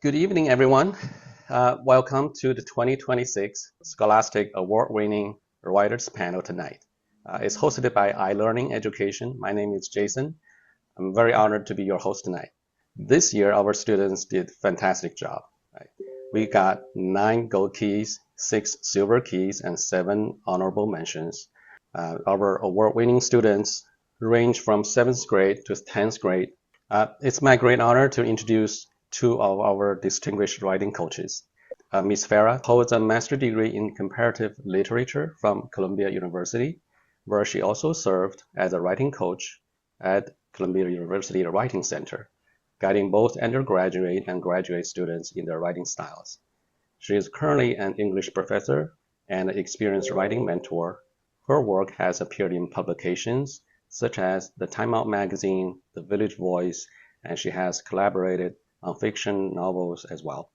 Good evening, everyone. Welcome to the 2026 Scholastic Award-winning Writers Panel tonight. It's hosted by iLearning Education. My name is Jason. I'm very honored to be your host tonight. This year, our students did a fantastic job. Right? We got 9 gold keys, 6 silver keys, and 7 honorable mentions. Our award-winning students range from 7th grade to 10th grade. It's my great honor to introduce 2 of our distinguished writing coaches. Ms. Farah holds a master's degree in comparative literature from Columbia University, where she also served as a writing coach at Columbia University Writing Center, guiding both undergraduate and graduate students in their writing styles. She is currently an English professor and an experienced writing mentor. Her work has appeared in publications such as the Time Out magazine, The Village Voice, and she has collaborated on fiction novels as well.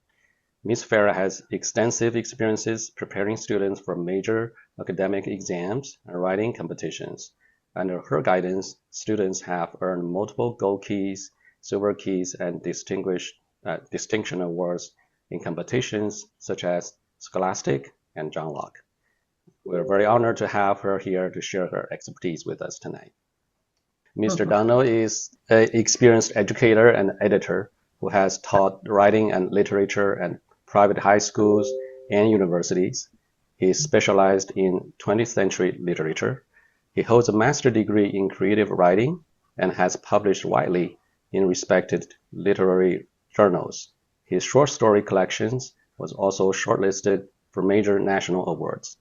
Ms. Farah has extensive experiences preparing students for major academic exams and writing competitions. Under her guidance, students have earned multiple gold keys, silver keys, and distinction awards in competitions such as Scholastic and John Locke. We're very honored to have her here to share her expertise with us tonight. Mr. Donald is an experienced educator and editor who has taught writing and literature at private high schools and universities. He is specialized in 20th century literature. He holds a master's degree in creative writing and has published widely in respected literary journals. His short story collections was also shortlisted for major national awards.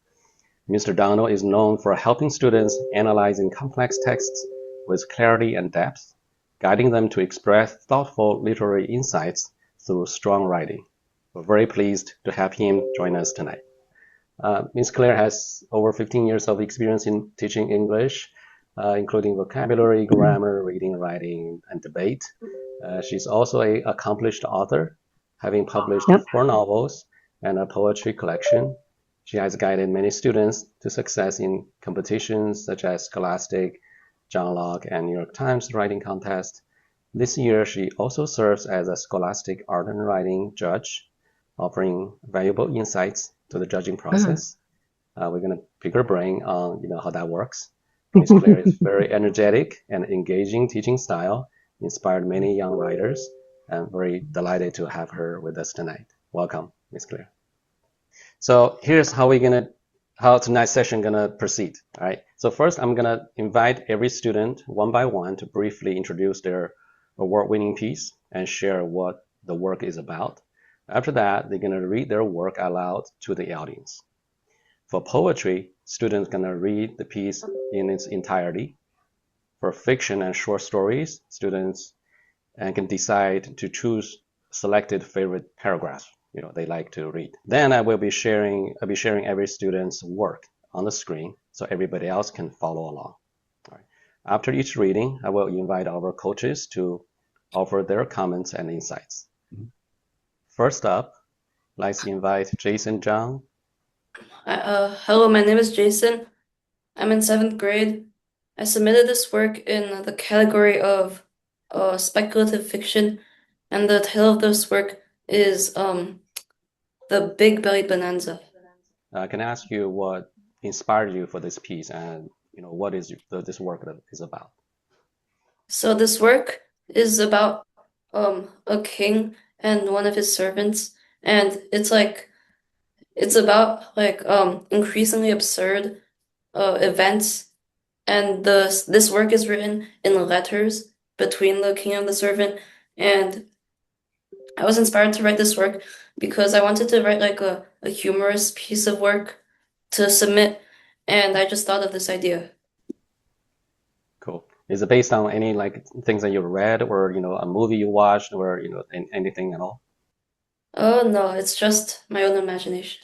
Mr. Donald is known for helping students analyzing complex texts with clarity and depth, guiding them to express thoughtful literary insights through strong writing. We're very pleased to have him join us tonight. Ms. Claire has over 15 years of experience in teaching English, including vocabulary, grammar, reading, writing, and debate. She's also an accomplished author, having published 4 novels and a poetry collection. She has guided many students to success in competitions such as Scholastic, John Locke, and New York Times writing contest. This year, she also serves as a Scholastic art and writing judge, offering valuable insights to the judging process. We're going to pick her brain on how that works. Ms. Claire is very energetic and engaging teaching style, inspired many young writers. I'm very delighted to have her with us tonight. Welcome, Ms. Claire. So here's how tonight's session gonna proceed. All right. So first, I'm gonna invite every student one by one to briefly introduce their award-winning piece and share what the work is about. After that, they're gonna read their work aloud to the audience. For poetry, students gonna read the piece in its entirety. For fiction and short stories, students can decide to choose selected favorite paragraphs they like to read. Then I'll be sharing every student's work on the screen so everybody else can follow along. All right. After each reading, I will invite our coaches to offer their comments and insights. First up, let's invite Jason Zhang. Hello, my name is Jason. I'm in 7th grade. I submitted this work in the category of speculative fiction, and the title of this work is The Big Belly Bonanza. Can I ask you what inspired you for this piece, and what is this work that is about? So this work is about a king and one of his servants, and it's about increasingly absurd events, and this work is written in letters between the king and the servant, and I was inspired to write this work because I wanted to write like a humorous piece of work to submit, and I just thought of this idea. Cool. Is it based on any things that you read, or a movie you watched, or anything at all? Oh no, it's just my own imagination.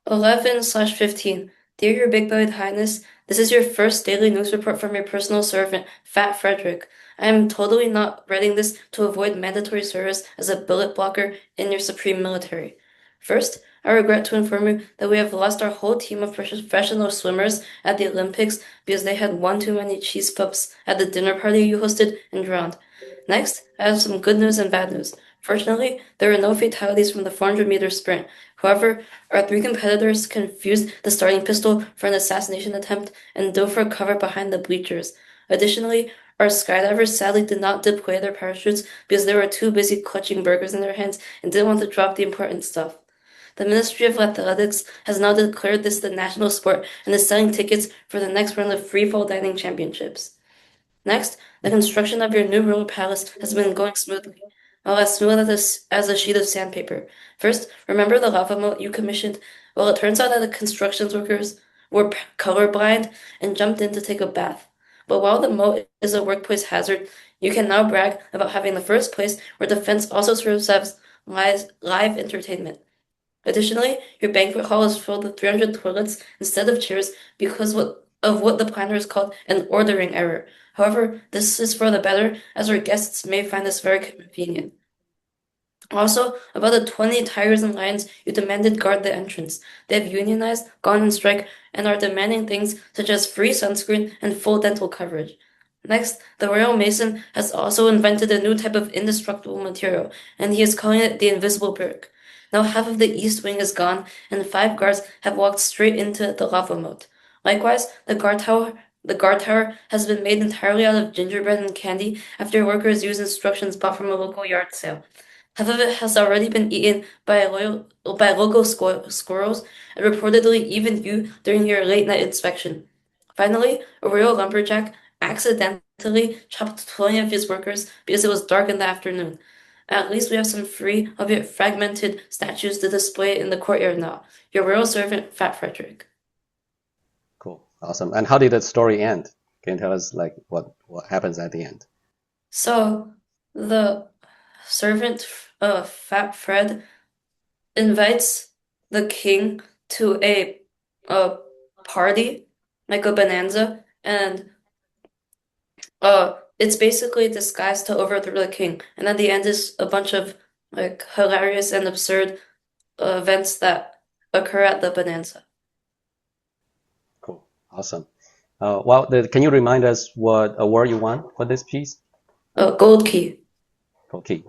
11/15. Dear Your Big-Bellied Highness, this is your first daily news report from your personal servant, Fat Frederick. I am totally not writing this to avoid mandatory service as a billet blocker in your supreme military. First, I regret to inform you that we have lost our whole team of professional swimmers at the Olympics because they had one too many cheese pups at the dinner party you hosted and drowned. Next, I have some good news and bad news. Fortunately, there were no fatalities from the 400-meter sprint. However, our three competitors confused the starting pistol for an assassination attempt and dove for cover behind the bleachers. Additionally, our skydivers sadly did not deploy their parachutes because they were too busy clutching burgers in their hands and didn't want to drop the important stuff. The Ministry of Athletics has now declared this the national sport and is selling tickets for the next round of free-fall dining championships. Next, the construction of your new royal palace has been going smoothly. Well, as smooth as a sheet of sandpaper. First, remember the lava moat you commissioned? Well, it turns out that the construction workers were colorblind and jumped in to take a bath. But while the moat is a workplace hazard, you can now brag about having the first place where the fence also serves as live entertainment. Additionally, your banquet hall is filled with 300 toilets instead of chairs because of what the planners called an ordering error. However, this is for the better, as our guests may find this very convenient. Also, about the 20 tigers and lions you demanded guard the entrance. They have unionized, gone on strike, and are demanding things such as free sunscreen and full dental coverage. Next, the Royal Mason has also invented a new type of indestructible material, and he is calling it the Invisible Brick. Now half of the east wing is gone, and 5 guards have walked straight into the lava moat. Likewise, the guard tower has been made entirely out of gingerbread and candy after workers used instructions bought from a local yard sale. Half of it has already been eaten by local squirrels, and reportedly even you during your late night inspection. Finally, a royal lumberjack accidentally chopped 20 of his workers because it was dark in the afternoon. At least we have some free, albeit fragmented, statues to display in the courtyard now. Your royal servant, Fat Frederick. Cool. Awesome. And how did that story end? Can you tell us like what happens at the end? So, the servant, Fat Fred, invites the king to a party, like a bonanza, and it's basically disguised to overthrow the king. And at the end is a bunch of like hilarious and absurd events that occur at the bonanza. Cool. Awesome. Well, can you remind us what award you won for this piece? Gold key. Okay.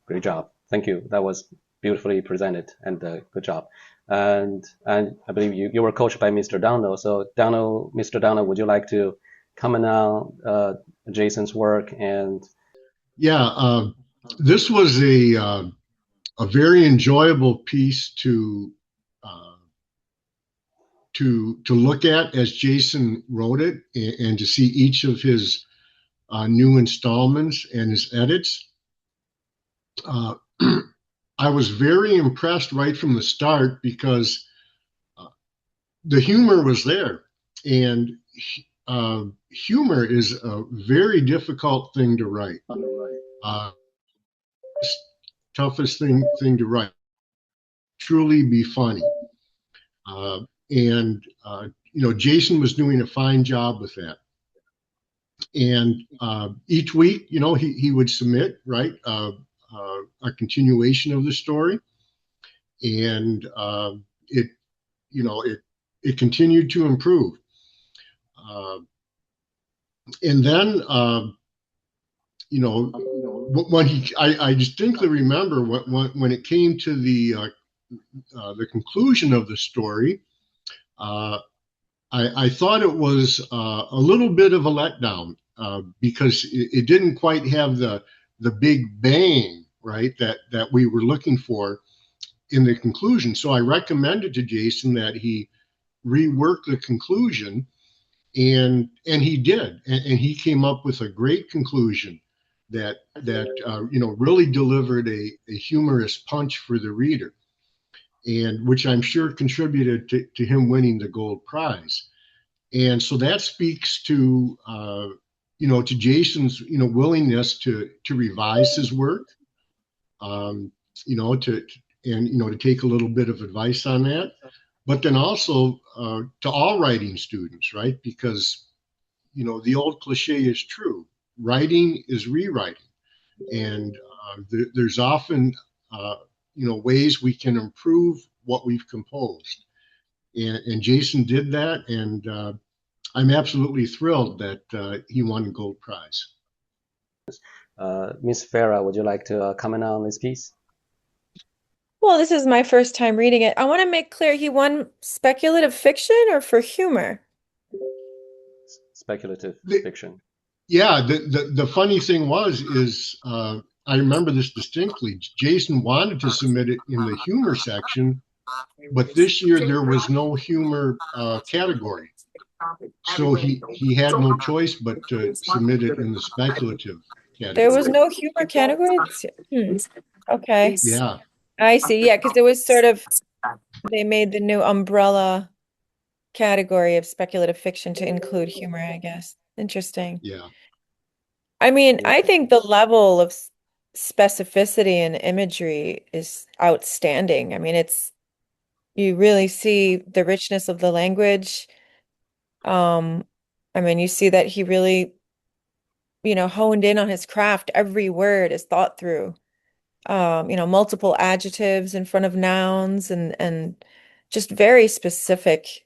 Great job. Thank you. That was beautifully presented and good job. And I believe you were coached by Mr. Donald. So Mr. Donald, would you like to comment on Jason's work? And yeah, this was a very enjoyable piece to look at as Jason wrote it, and to see each of his new installments and his edits. I was very impressed right from the start because the humor was there, and humor is a very difficult thing to write. Toughest thing to write. Truly be funny. Jason was doing a fine job with that. And each week, he would submit, right, a continuation of the story, and it continued to improve. And then, when I distinctly remember when it came to the conclusion of the story, I thought it was a little bit of a letdown because it didn't quite have the big bang, right, that we were looking for in the conclusion. So I recommended to Jason that he rework the conclusion, and he did, and he came up with a great conclusion that really delivered a humorous punch for the reader, and which I'm sure contributed to him winning the gold prize. And so that speaks to to Jason's willingness to revise his work, to take a little bit of advice on that, but then also to all writing students, right? Because the old cliche is true: writing is rewriting, and there's often ways we can improve what we've composed. And Jason did that, and I'm absolutely thrilled that he won a gold prize. Miss Farah, would you like to comment on this piece? Well, this is my first time reading it. I want to make clear he won speculative fiction or for humor? Speculative fiction. Yeah, the funny thing is I remember this distinctly. Jason wanted to submit it in the humor section, but this year there was no humor category. So he had no choice but to submit it in the speculative category. There was no humor category? Okay. Yeah. I see. Yeah, because it was sort of, they made the new umbrella category of speculative fiction to include humor, I guess. Interesting. Yeah. I mean, I think the level of specificity and imagery is outstanding. I mean, you really see the richness of the language. I mean, you see that he really, honed in on his craft. Every word is thought through. Multiple adjectives in front of nouns and just very specific,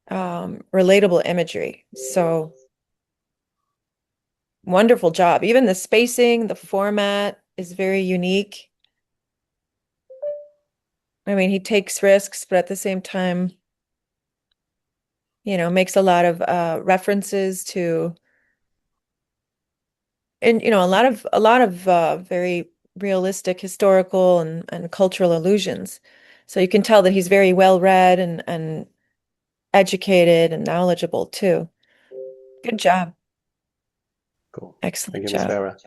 relatable imagery. So wonderful job. Even the spacing, the format is very unique. I mean, he takes risks, but at the same time, makes a lot of references to, and a lot of very realistic historical and cultural allusions. So you can tell that he's very well read and educated and knowledgeable too. Good job. Cool. Excellent Thank you, Ms. job. Farah.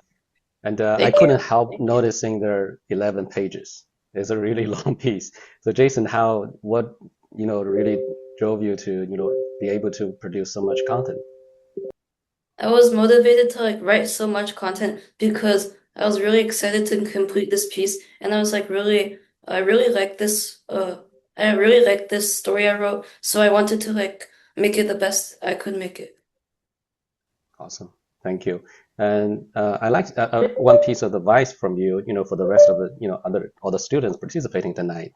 And I couldn't help noticing there are 11 pages. It's a really long piece. So Jason, what really drove you to be able to produce so much content? I was motivated to write so much content because I was really excited to complete this piece, and I was I really like this I really like this story I wrote, so I wanted to make it the best I could make it. Awesome. Thank you. And I like one piece of advice from you, for the rest of the, all the students participating tonight.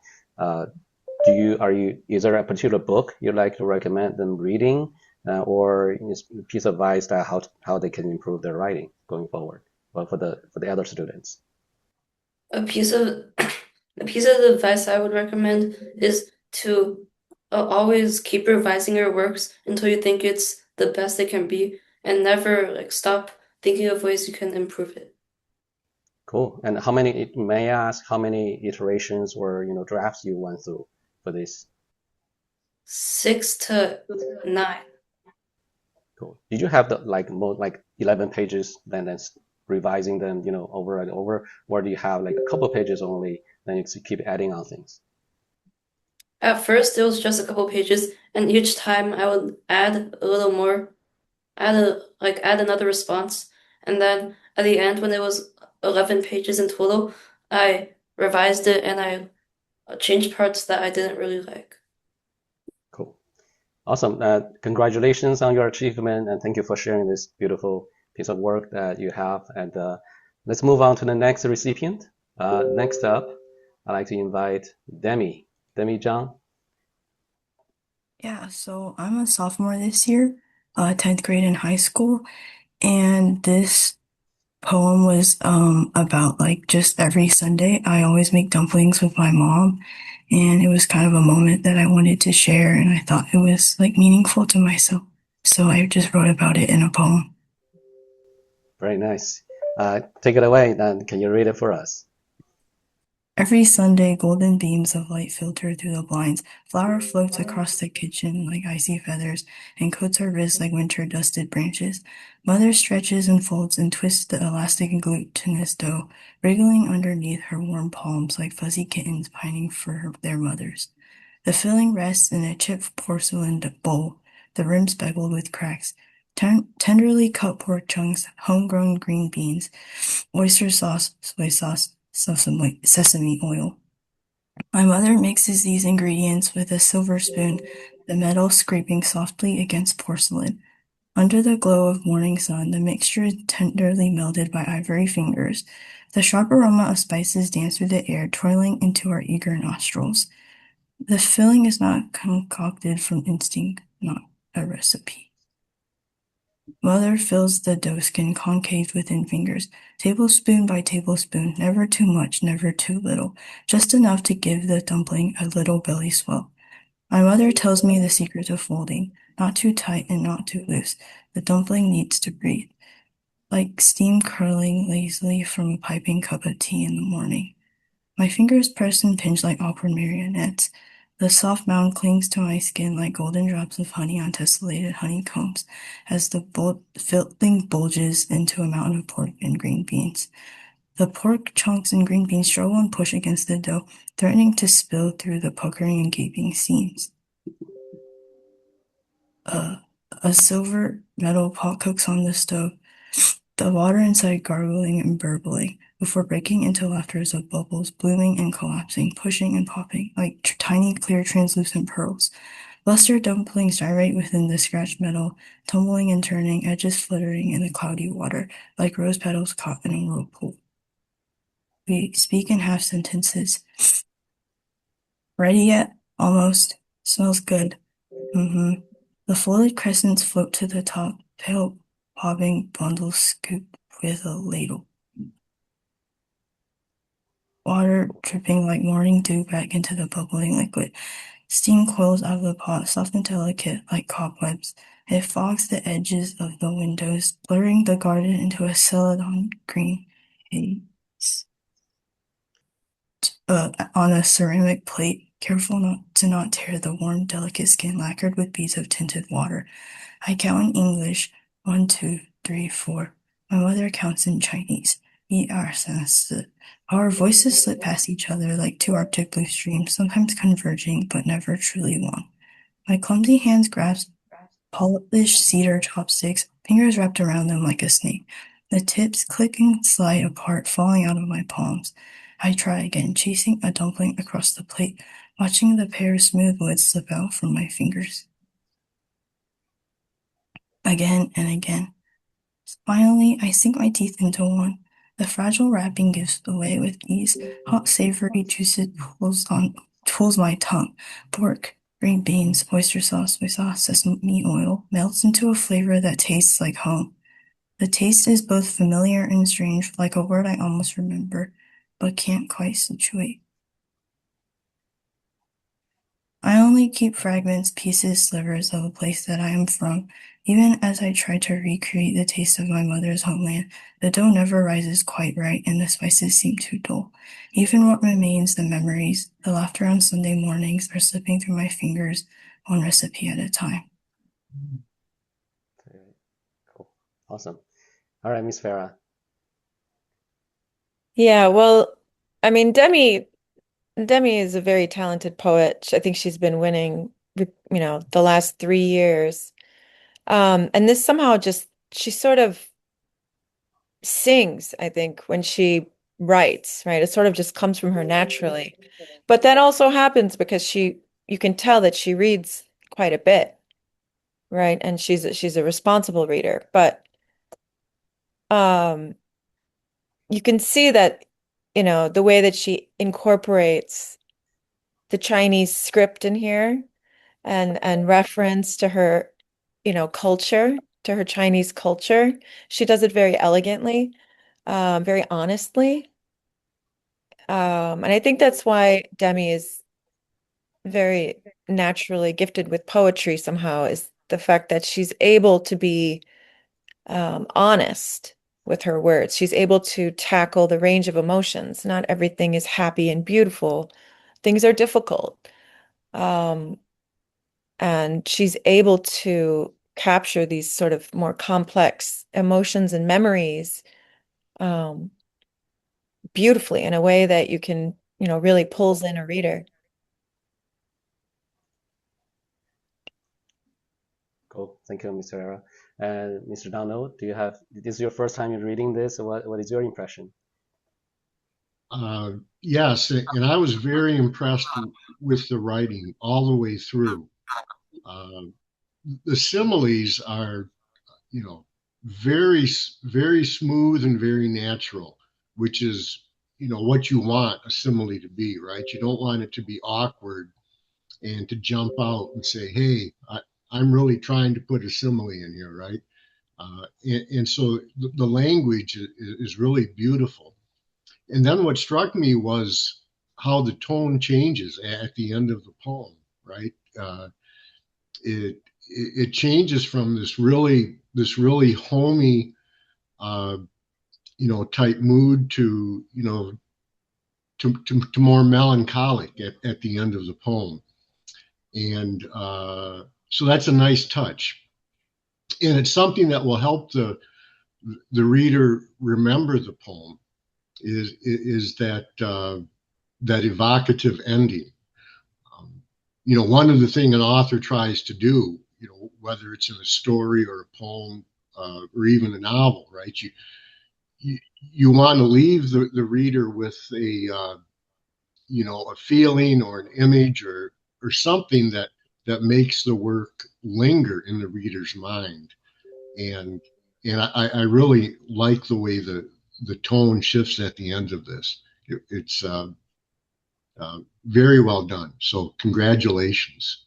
Is there a particular book you'd like to recommend them reading, or a piece of advice that how they can improve their writing going forward, well, for the other students? A piece of advice I would recommend is to always keep revising your works until you think it's the best it can be, and never stop thinking of ways you can improve it. Cool. And may I ask how many iterations or drafts you went through for this? 6 to 9. Cool. Did you have the more 11 pages, then revising them over and over, or do you have a couple pages only, then you keep adding on things? At first, it was just a couple pages, and each time I would add a little more, add another response, and then at the end, when it was 11 pages in total, I revised it and I changed parts that I didn't really like. Cool. Awesome. Congratulations on your achievement, and thank you for sharing this beautiful piece of work that you have. And let's move on to the next recipient. Next up, I'd like to invite Demi Zhang. Yeah, so I'm a sophomore this year, 10th grade in high school, and this poem was about just every Sunday I always make dumplings with my mom, and it was kind of a moment that I wanted to share, and I thought it was meaningful to myself, so I just wrote about it in a poem. Very nice. Take it away, then. Can you read it for us? Every Sunday, golden beams of light filter through the blinds. Flour floats across the kitchen like icy feathers and coats her wrists like winter-dusted branches. Mother stretches and folds and twists the elastic glutinous dough, wriggling underneath her warm palms like fuzzy kittens pining for their mothers. The filling rests in a chipped porcelain bowl, the rim speckled with cracks. Tenderly cut pork chunks, homegrown green beans, oyster sauce, soy sauce, sesame oil. My mother mixes these ingredients with a silver spoon, the metal scraping softly against porcelain. Under the glow of morning sun, the mixture is tenderly melded by ivory fingers. The sharp aroma of spices dance through the air, twirling into our eager nostrils. The filling is not concocted from instinct, not a recipe. Mother fills the dough-skin concave within fingers, tablespoon by tablespoon, never too much, never too little, just enough to give the dumpling a little belly swell. My mother tells me the secret of folding, not too tight and not too loose. The dumpling needs to breathe, like steam curling lazily from a piping cup of tea in the morning. My fingers press and pinch like awkward marionettes. The soft mound clings to my skin like golden drops of honey on tessellated honeycombs as the filling bulges into a mountain of pork and green beans. The pork chunks and green beans struggle and push against the dough, threatening to spill through the puckering and gaping seams. A silver metal pot cooks on the stove, the water inside gargling and burbling, before breaking into laughters of bubbles, blooming and collapsing, pushing and popping, like tiny, clear, translucent pearls. Luster dumplings gyrate within the scratched metal, tumbling and turning, edges fluttering in the cloudy water, like rose petals caught in a whirlpool. We speak in half sentences. Ready yet? Almost. Smells good. Mm-hmm. The folded crescents float to the top, pale, bobbing bundles scooped with a ladle. Water dripping like morning dew back into the bubbling liquid. Steam coils out of the pot, soft and delicate like cobwebs. It fogs the edges of the windows, blurring the garden into a celadon green haze. On a ceramic plate, careful not to tear the warm, delicate skin lacquered with beads of tinted water. I count in English, 1, 2, 3, 4. My mother counts in Chinese, 1, 2, 3, 4. Our voices slip past each other like two Arctic blue streams, sometimes converging, but never truly one. My clumsy hands grasp polished cedar chopsticks, fingers wrapped around them like a snake. The tips click and slide apart, falling out of my palms. I try again, chasing a dumpling across the plate, watching the pair of smooth woods slip out from my fingers. Again and again. Finally, I sink my teeth into one. The fragile wrapping gives away with ease. Hot, savory juices pulls my tongue. Pork, green beans, oyster sauce, soy sauce, sesame oil melts into a flavor that tastes like home. The taste is both familiar and strange, like a word I almost remember, but can't quite situate. I only keep fragments, pieces, slivers of a place that I am from. Even as I try to recreate the taste of my mother's homeland, the dough never rises quite right and the spices seem too dull. Even what remains, the memories, the laughter on Sunday mornings, are slipping through my fingers, one recipe at a time. Very cool. Awesome. All right, Miss Farah. Yeah, well, I mean, Demi is a very talented poet. I think she's been winning, the last 3 years. And this somehow she sort of sings, I think, when she writes, right? It sort of just comes from her naturally. But that also happens because you can tell that she reads quite a bit, right? And she's a responsible reader. But um, you can see that, the way that she incorporates the Chinese script in here and reference to her, culture, to her Chinese culture. She does it very elegantly, very honestly. And I think that's why Demi is very naturally gifted with poetry somehow, is the fact that she's able to be honest with her words. She's able to tackle the range of emotions. Not everything is happy and beautiful. Things are difficult. And she's able to capture these sort of more complex emotions and memories beautifully in a way that you can, really pulls in a reader. Cool. Thank you, Mr. Farah. And Mr. Donald, this is your first time in reading this? What is your impression? Yes, and I was very impressed with the writing all the way through. The similes are, very, very smooth and very natural, which is, what you want a simile to be, right? You don't want it to be awkward and to jump out and say, hey, I'm really trying to put a simile in here, right? And so the language is really beautiful. And then what struck me was how the tone changes at the end of the poem, right? It changes from this really homey, type mood to, to more melancholic at the end of the poem. And so that's a nice touch. And it's something that will help the reader remember the poem is that that evocative ending. One of the things an author tries to do, whether it's in a story or a poem or even a novel, right? You want to leave the reader with a feeling or an image or something that makes the work linger in the reader's mind. And I really like the way the tone shifts at the end of this. It's very well done. So congratulations.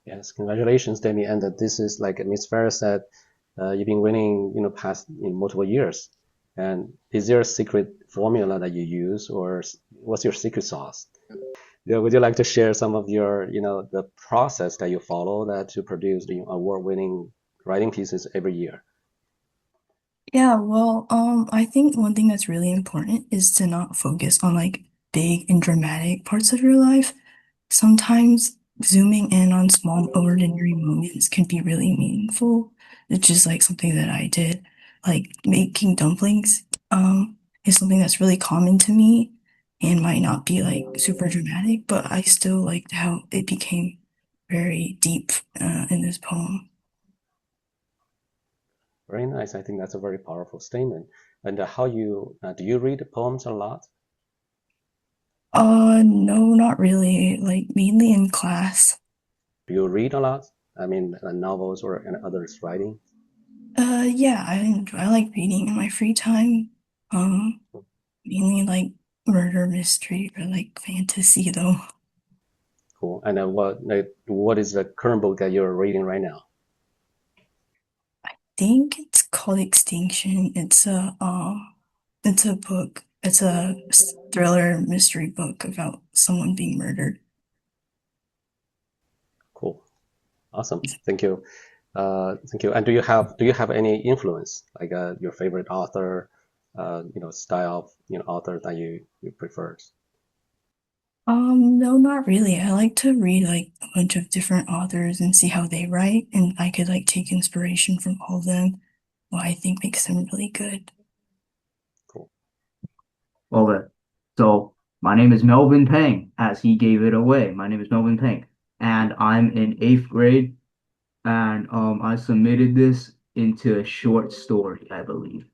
Yes, congratulations, Danny. And this is like Ms. Ferris said, you've been winning, past multiple years. And is there a secret formula that you use, or what's your secret sauce? Yeah, would you like to share some of your, the process that you follow to produce the award-winning writing pieces every year? Yeah, well, I think one thing that's really important is to not focus on like big and dramatic parts of your life. Sometimes zooming in on small, ordinary moments can be really meaningful. It's just like something that I did. Like making dumplings, is something that's really common to me and might not be like super dramatic, but I still liked how it became very deep, in this poem. Very nice. I think that's a very powerful statement. And do you read poems a lot? No, not really. Like mainly in class. Do you read a lot? I mean, novels or others' writing? Yeah, I like reading in my free time. Um, Mainly like murder mystery or like fantasy though. Cool. And what is the current book that you're reading right now? I think it's called Extinction. It's a book. It's a thriller mystery book about someone being murdered. Cool. Awesome. Thank you. Thank you. And do you have any influence, like your favorite author, style of author that you prefer? No, not really. I like to read like a bunch of different authors and see how they write, and I could like take inspiration from all of them, what I think makes them really good. Cool. Well, so my name is Melvin Peng, as he gave it away. My name is Melvin Peng, and I'm in 8th grade, and I submitted this into a short story, I believe.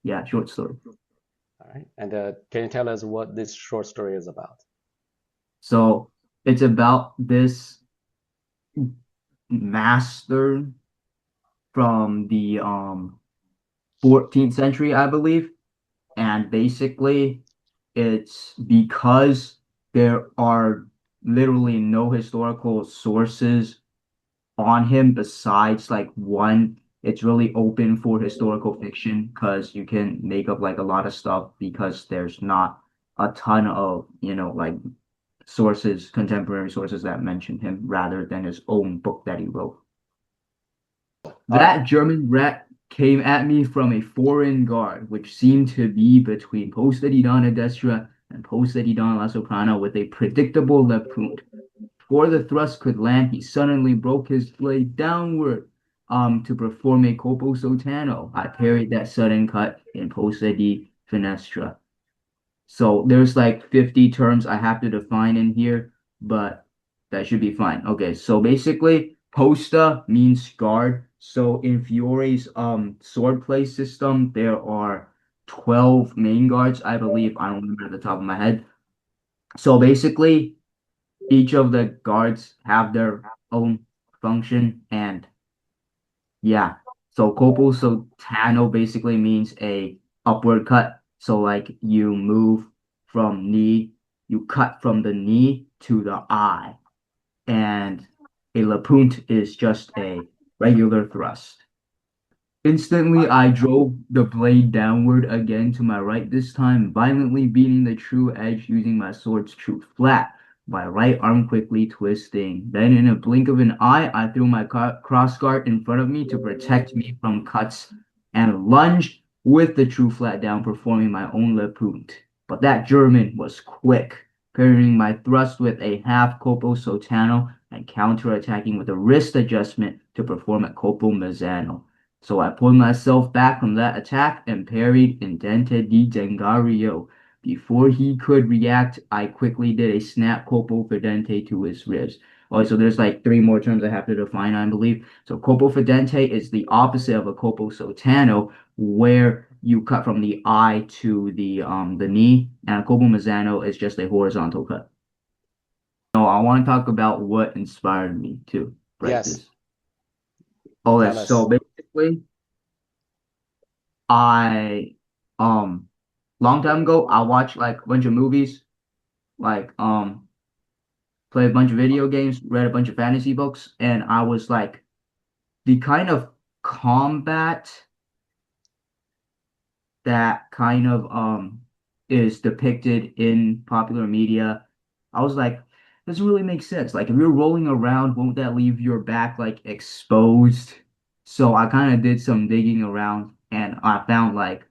Yeah, short story. All right. And can you tell us what this short story is about? So it's about this master from the 14th century, I believe. And basically, it's because there are literally no historical sources on him besides like one. It's really open for historical fiction because you can make up like a lot of stuff because there's not a ton of, like sources, contemporary sources that mention him rather than his own book that he wrote. That German rat came at me from a foreign guard, which seemed to be between posta di donna destra and posta di donna la soprano with a predictable left punt. Before the thrust could land, he suddenly broke his blade downward to perform a colpo sotano. I parried that sudden cut in posta di finestra. So there's like 50 terms I have to define in here, but that should be fine. Okay, so basically posta means guard. So in Fiore's swordplay system, there are 12 main guards, I believe. I don't remember at the top of my head. So basically, each of the guards have their own function, and yeah. So colpo sotano basically means a upward cut. So like you move from knee, you cut from the knee to the eye. And a lapunt is just a regular thrust. Instantly, I drove the blade downward again to my right, this time violently beating the true edge using my sword's true flat, my right arm quickly twisting. Then, in a blink of an eye, I threw my crossguard in front of me to protect me from cuts and lunged with the true flat down, performing my own left punt. But that German was quick, parrying my thrust with a half colpo sotano and counter-attacking with a wrist adjustment to perform a colpo mezzano. So I pulled myself back from that attack and parried Indente di Dengario. Before he could react, I quickly did a snap colpo fidente to his ribs. Oh, so there's like 3 more terms I have to define, I believe. So colpo fidente is the opposite of a colpo sotano, where you cut from the eye to the knee, and a colpo mezzano is just a horizontal cut. So I want to talk about what inspired me to write this. Oh, Tell yes. us. So basically, I long time ago I watched like a bunch of movies, like played a bunch of video games, read a bunch of fantasy books, and I was like, the kind of combat that kind of is depicted in popular media, I was like, doesn't really make sense. Like if you're rolling around, won't that leave your back like exposed? So I kind of did some digging around and I found like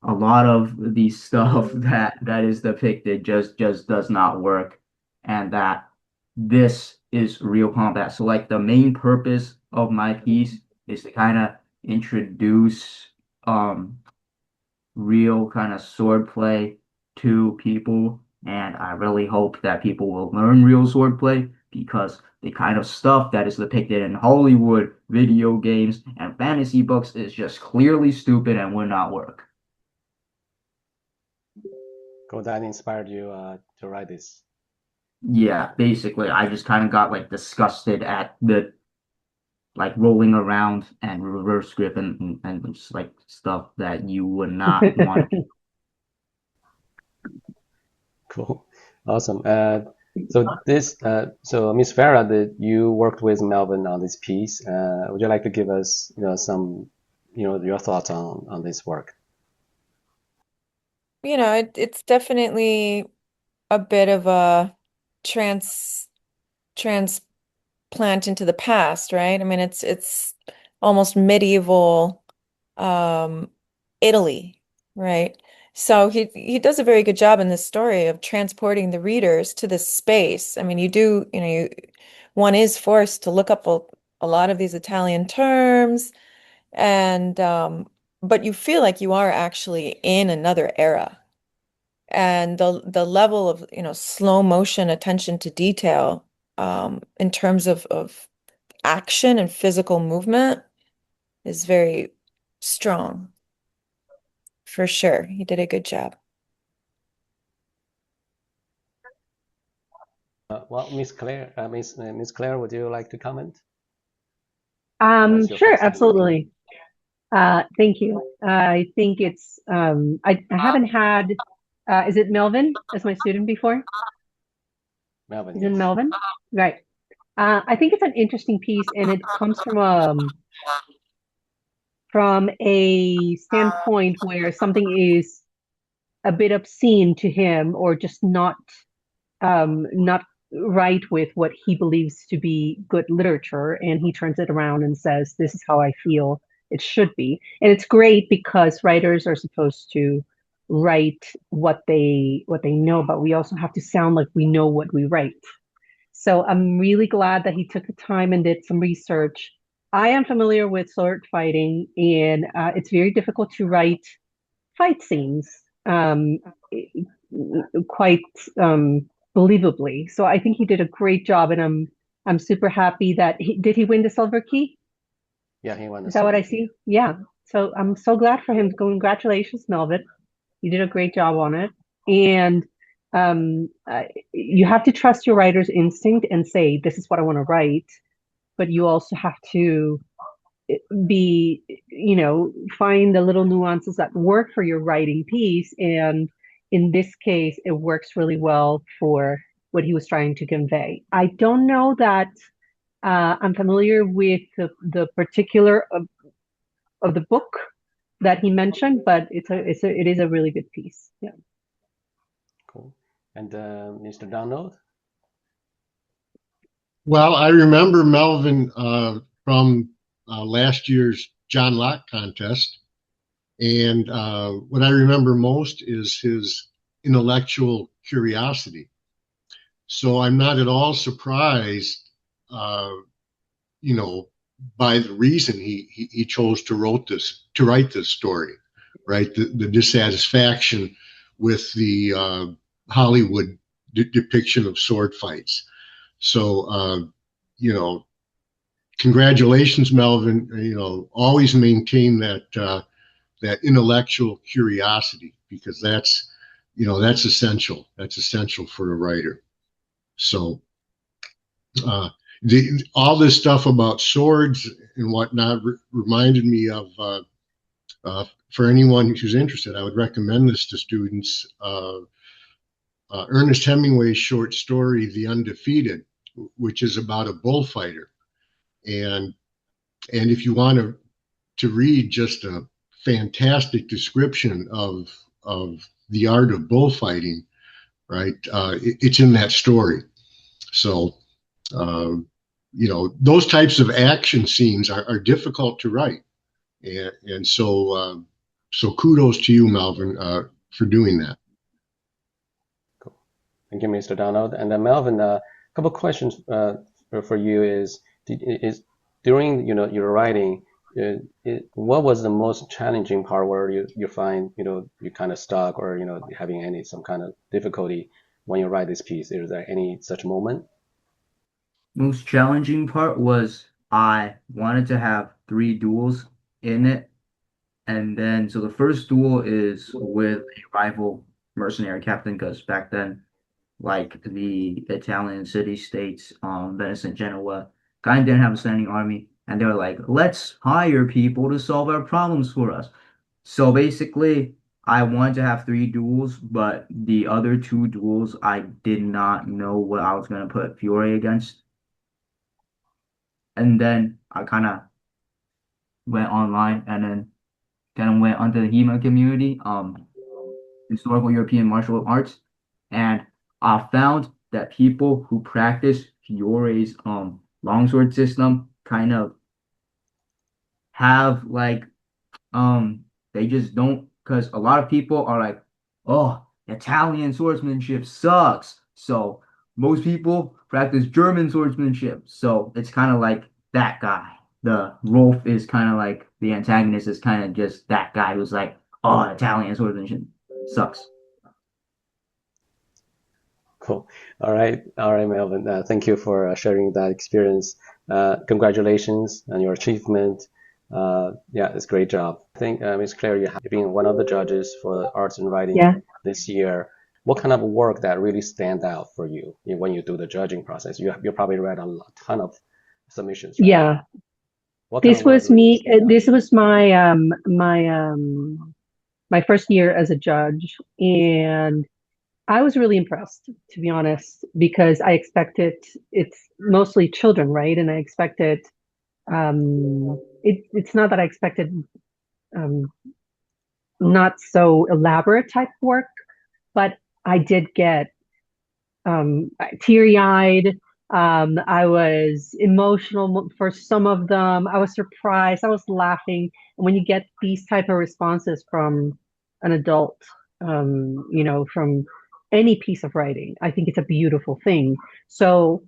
a lot of the stuff that is depicted just does not work, and that this is real combat. So like the main purpose of my piece is to kind of introduce real kind of swordplay to people, and I really hope that people will learn real swordplay because the kind of stuff that is depicted in Hollywood, video games, and fantasy books is just clearly stupid and would not work. Cool, that inspired you to write this. Yeah, basically, I just kind of got like disgusted at the like rolling around and reverse grip and just like stuff that you would not want to. Cool, awesome. So this, so Miss Farah, you worked with Melvin on this piece. Would you like to give us, some, your thoughts on this work? It's definitely a bit of a transplant into the past, right? I mean, it's almost medieval Italy, right? So he does a very good job in this story of transporting the readers to this space. I mean, one is forced to look up a lot of these Italian terms, and but you feel like you are actually in another era. And the level of, slow motion attention to detail in terms of action and physical movement is very strong. For sure. He did a good job. Well, Miss Claire, Miss Claire, would you like to comment? Sure, absolutely. Thank you. I think it's I haven't had is it Melvin as my student before? Melvin, Is yes. it Melvin? Right. I think it's an interesting piece, and it comes from a standpoint where something is a bit obscene to him, or just not right with what he believes to be good literature, and he turns it around and says, "This is how I feel it should be." And it's great because writers are supposed to write what they know, but we also have to sound like we know what we write. So I'm really glad that he took the time and did some research. I am familiar with sword fighting, and it's very difficult to write fight scenes quite believably. So I think he did a great job, and I'm super happy that did he win the silver key? Yeah, he won the Is that what I silver key. see? Yeah. So I'm so glad for him. Congratulations, Melvin. You did a great job on it. And you have to trust your writer's instinct and say, this is what I want to write. But you also have to be, find the little nuances that work for your writing piece. And in this case, it works really well for what he was trying to convey. I don't know that I'm familiar with the particular the book that he mentioned, but it is a really good piece. Yeah. Cool. And Mr. Donald? Well, I remember Melvin from last year's John Locke contest. And what I remember most is his intellectual curiosity. So I'm not at all surprised, you know, by the reason he chose to write this story, right? The dissatisfaction with the Hollywood depiction of sword fights. So, you know, congratulations, Melvin. You know, always maintain that that intellectual curiosity, because that's, you know, that's essential. That's essential for a writer. So all this stuff about swords and whatnot reminded me of, for anyone who's interested, I would recommend this to students, Ernest Hemingway's short story, The Undefeated, which is about a bullfighter. And if you want to read just a fantastic description of the art of bullfighting, right? It's in that story. So, you know, those types of action scenes are difficult to write. And so, so kudos to you, Melvin, for doing that. Cool. Thank you, Mr. Donald. And then Melvin, a couple of questions for you is during, you know, your writing, what was the most challenging part where you find, you know, you kind of stuck or, you know, having some kind of difficulty when you write this piece? Is there any such moment? Most challenging part was I wanted to have 3 duels in it. And then, so the first duel is with a rival mercenary captain, because back then, like the Italian city-states, Venice and Genoa, kind of didn't have a standing army. And they were like, let's hire people to solve our problems for us. So basically, I wanted to have 3 duels, but the other 2 duels, I did not know what I was going to put Fiore against. And then I kind of went online and then kind of went onto the HEMA community, historical European martial arts, and I found that people who practice Fiore's longsword system kind of have like they just don't, because a lot of people are like, oh, Italian swordsmanship sucks, so most people practice German swordsmanship. So it's kind of like that guy. The Rolf is kind of like the antagonist is kind of just that guy who's like, oh, Italian swordsmanship sucks. Cool. All right, Melvin. Thank you for sharing that experience. Congratulations on your achievement. Yeah, it's a great job. I think, Ms. Claire, you have been one of the judges for arts and writing this year. What kind of work that really stand out for you when you do the judging process? You probably read a ton of submissions, right? Yeah. This was me. This was my my first year as a judge, and I was really impressed, to be honest, because I expected it's mostly children, right? And I expected it's not that I expected not so elaborate type work, but I did get teary-eyed. I was emotional for some of them. I was surprised. I was laughing. And when you get these type of responses from an adult, you know, from any piece of writing, I think it's a beautiful thing. So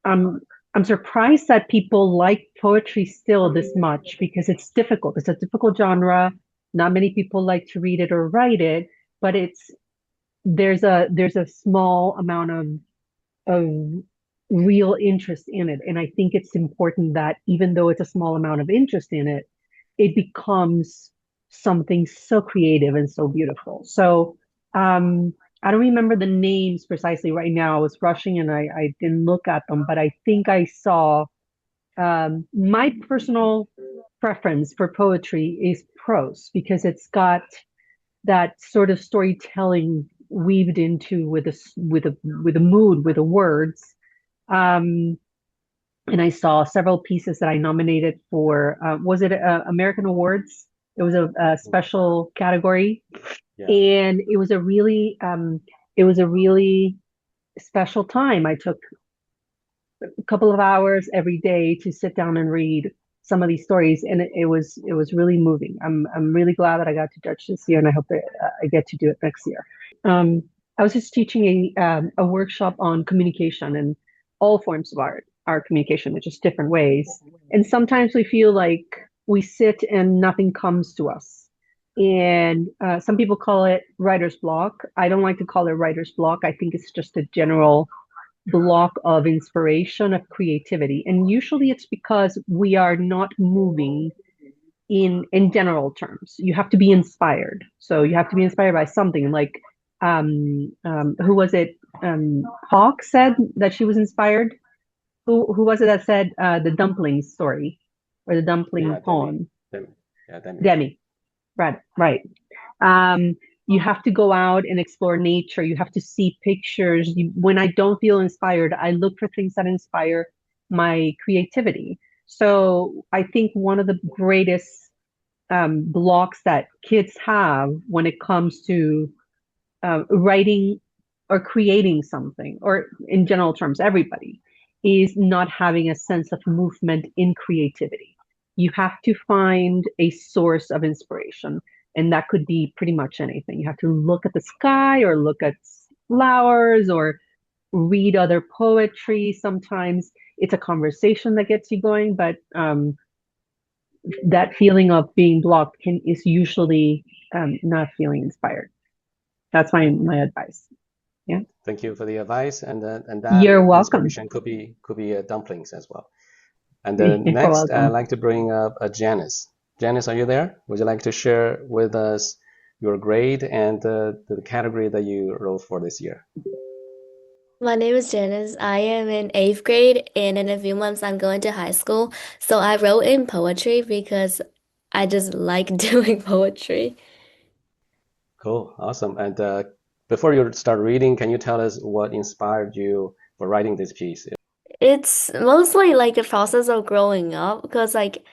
I'm surprised that people like poetry still this much, because it's difficult. It's a difficult genre. Not many people like to read it or write it, but there's a small amount of real interest in it. And I think it's important that even though it's a small amount of interest in it, it becomes something so creative and so beautiful. So I don't remember the names precisely right now. I was rushing and I didn't look at them, but I think I saw my personal preference for poetry is prose, because it's got that sort of storytelling weaved into with a mood, with the words. and I saw several pieces that I nominated for, was it American Awards? It was a special category, Yeah. and it was a really special time. I took a couple of hours every day to sit down and read some of these stories, and it was really moving. I'm really glad that I got to judge this year, and I hope that I get to do it next year. I was just teaching a workshop on communication and all forms of our communication in just different ways. And sometimes we feel like we sit and nothing comes to us. And some people call it writer's block. I don't like to call it writer's block. I think it's just a general block of inspiration, of creativity. And usually it's because we are not moving in general terms. You have to be inspired. So you have to be inspired by something like who was it? Hawk said that she was inspired. Who was it that said the dumpling story or the dumpling poem? Demi. Right. You have to go out and explore nature. You have to see pictures. When I don't feel inspired, I look for things that inspire my creativity. So I think one of the greatest blocks that kids have when it comes to writing or creating something, or in general terms, everybody, is not having a sense of movement in creativity. You have to find a source of inspiration, and that could be pretty much anything. You have to look at the sky or look at flowers or read other poetry. Sometimes it's a conversation that gets you going, but that feeling of being blocked is usually not feeling inspired. That's my advice. Yeah. Thank you for the advice, and that You're welcome. inspiration could be dumplings as well. And then next, I'd like to bring up Janice. Janice, are you there? Would you like to share with us your grade and the category that you wrote for this year? My name is Janice. I am in 8th grade, and in a few months I'm going to high school. So I wrote in poetry because I just like doing poetry. Cool, awesome. And before you start reading, can you tell us what inspired you for writing this piece? It's mostly like the process of growing up because like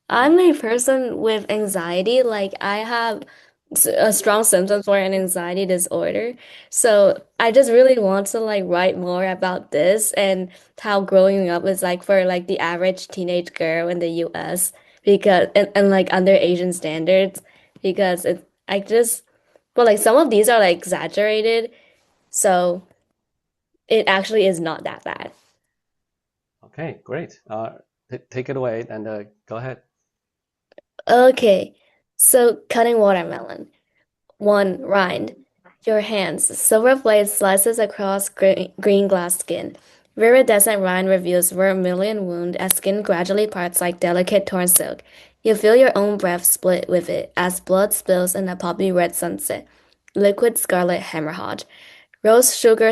I'm a person with anxiety. Like I have a strong symptoms for an anxiety disorder. So I just really want to like write more about this and how growing up is like for like the average teenage girl in the US because and like under Asian standards because but like some of these are like exaggerated. So it actually is not that bad. Okay, great. Take it away and go ahead. Okay, so cutting watermelon. 1. Rind. Your hands. Silver blade slices across green glass skin. Viridescent rind reveals vermilion wound as skin gradually parts like delicate torn silk. You feel your own breath split with it as blood spills in a poppy red sunset. Liquid scarlet hemorrhage. Rose sugar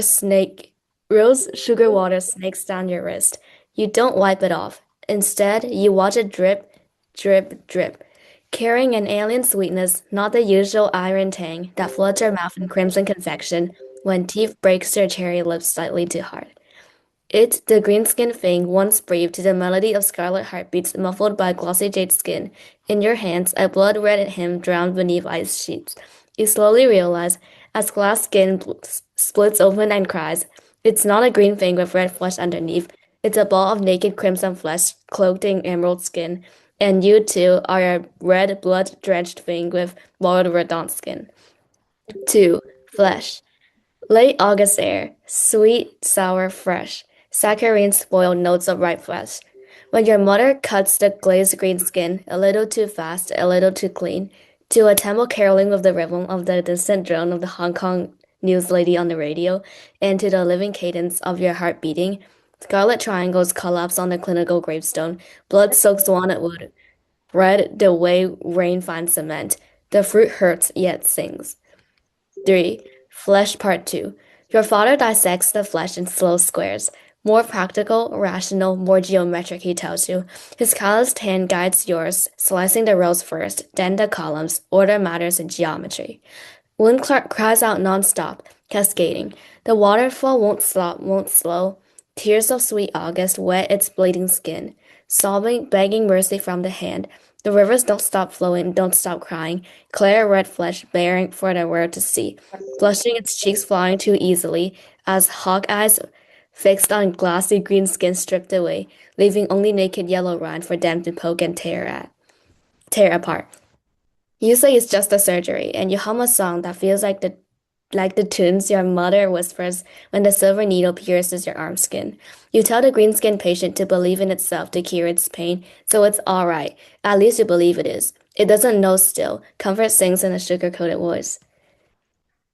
water snakes down your wrist. You don't wipe it off. Instead, you watch it drip, drip, drip, carrying an alien sweetness, not the usual iron tang that floods your mouth in crimson confection when teeth breaks your cherry lips slightly too hard. It, the green-skinned thing, once breathed to the melody of scarlet heartbeats muffled by glossy jade skin. In your hands, a blood-red hymn drowned beneath ice sheets. You slowly realize, as glass skin splits open and cries, it's not a green thing with red flesh underneath. It's a ball of naked crimson flesh cloaked in emerald skin. And you, too, are a red, blood-drenched thing with boiled verdant skin. 2. Flesh. Late August air, sweet, sour, fresh. Saccharine spoiled notes of ripe flesh. When your mother cuts the glazed green skin, a little too fast, a little too clean, to a temple caroling with the rhythm of the distant drone of the Hong Kong news lady on the radio, and to the living cadence of your heart beating, scarlet triangles collapse on the clinical gravestone, blood-soaked walnut wood, red the way rain finds cement. The fruit hurts yet sings. 3. Flesh Part 2. Your father dissects the flesh in slow squares. More practical, rational, more geometric, he tells you. His calloused hand guides yours, slicing the rows first, then the columns. Order matters in geometry. Wound cries out non-stop, cascading. The waterfall won't stop, won't slow. Tears of sweet August wet its bleeding skin, sobbing, begging mercy from the hand. The rivers don't stop flowing, don't stop crying, clear red flesh bearing for the world to see, blushing its cheeks flying too easily, as hawk eyes fixed on glassy green skin stripped away, leaving only naked yellow rind for them to poke and tear apart. You say it's just a surgery, and you hum a song that feels like the tunes your mother whispers when the silver needle pierces your arm skin. You tell the green skinned patient to believe in itself to cure its pain, so it's all right. At least you believe it is. It doesn't know still. Comfort sings in a sugar-coated voice.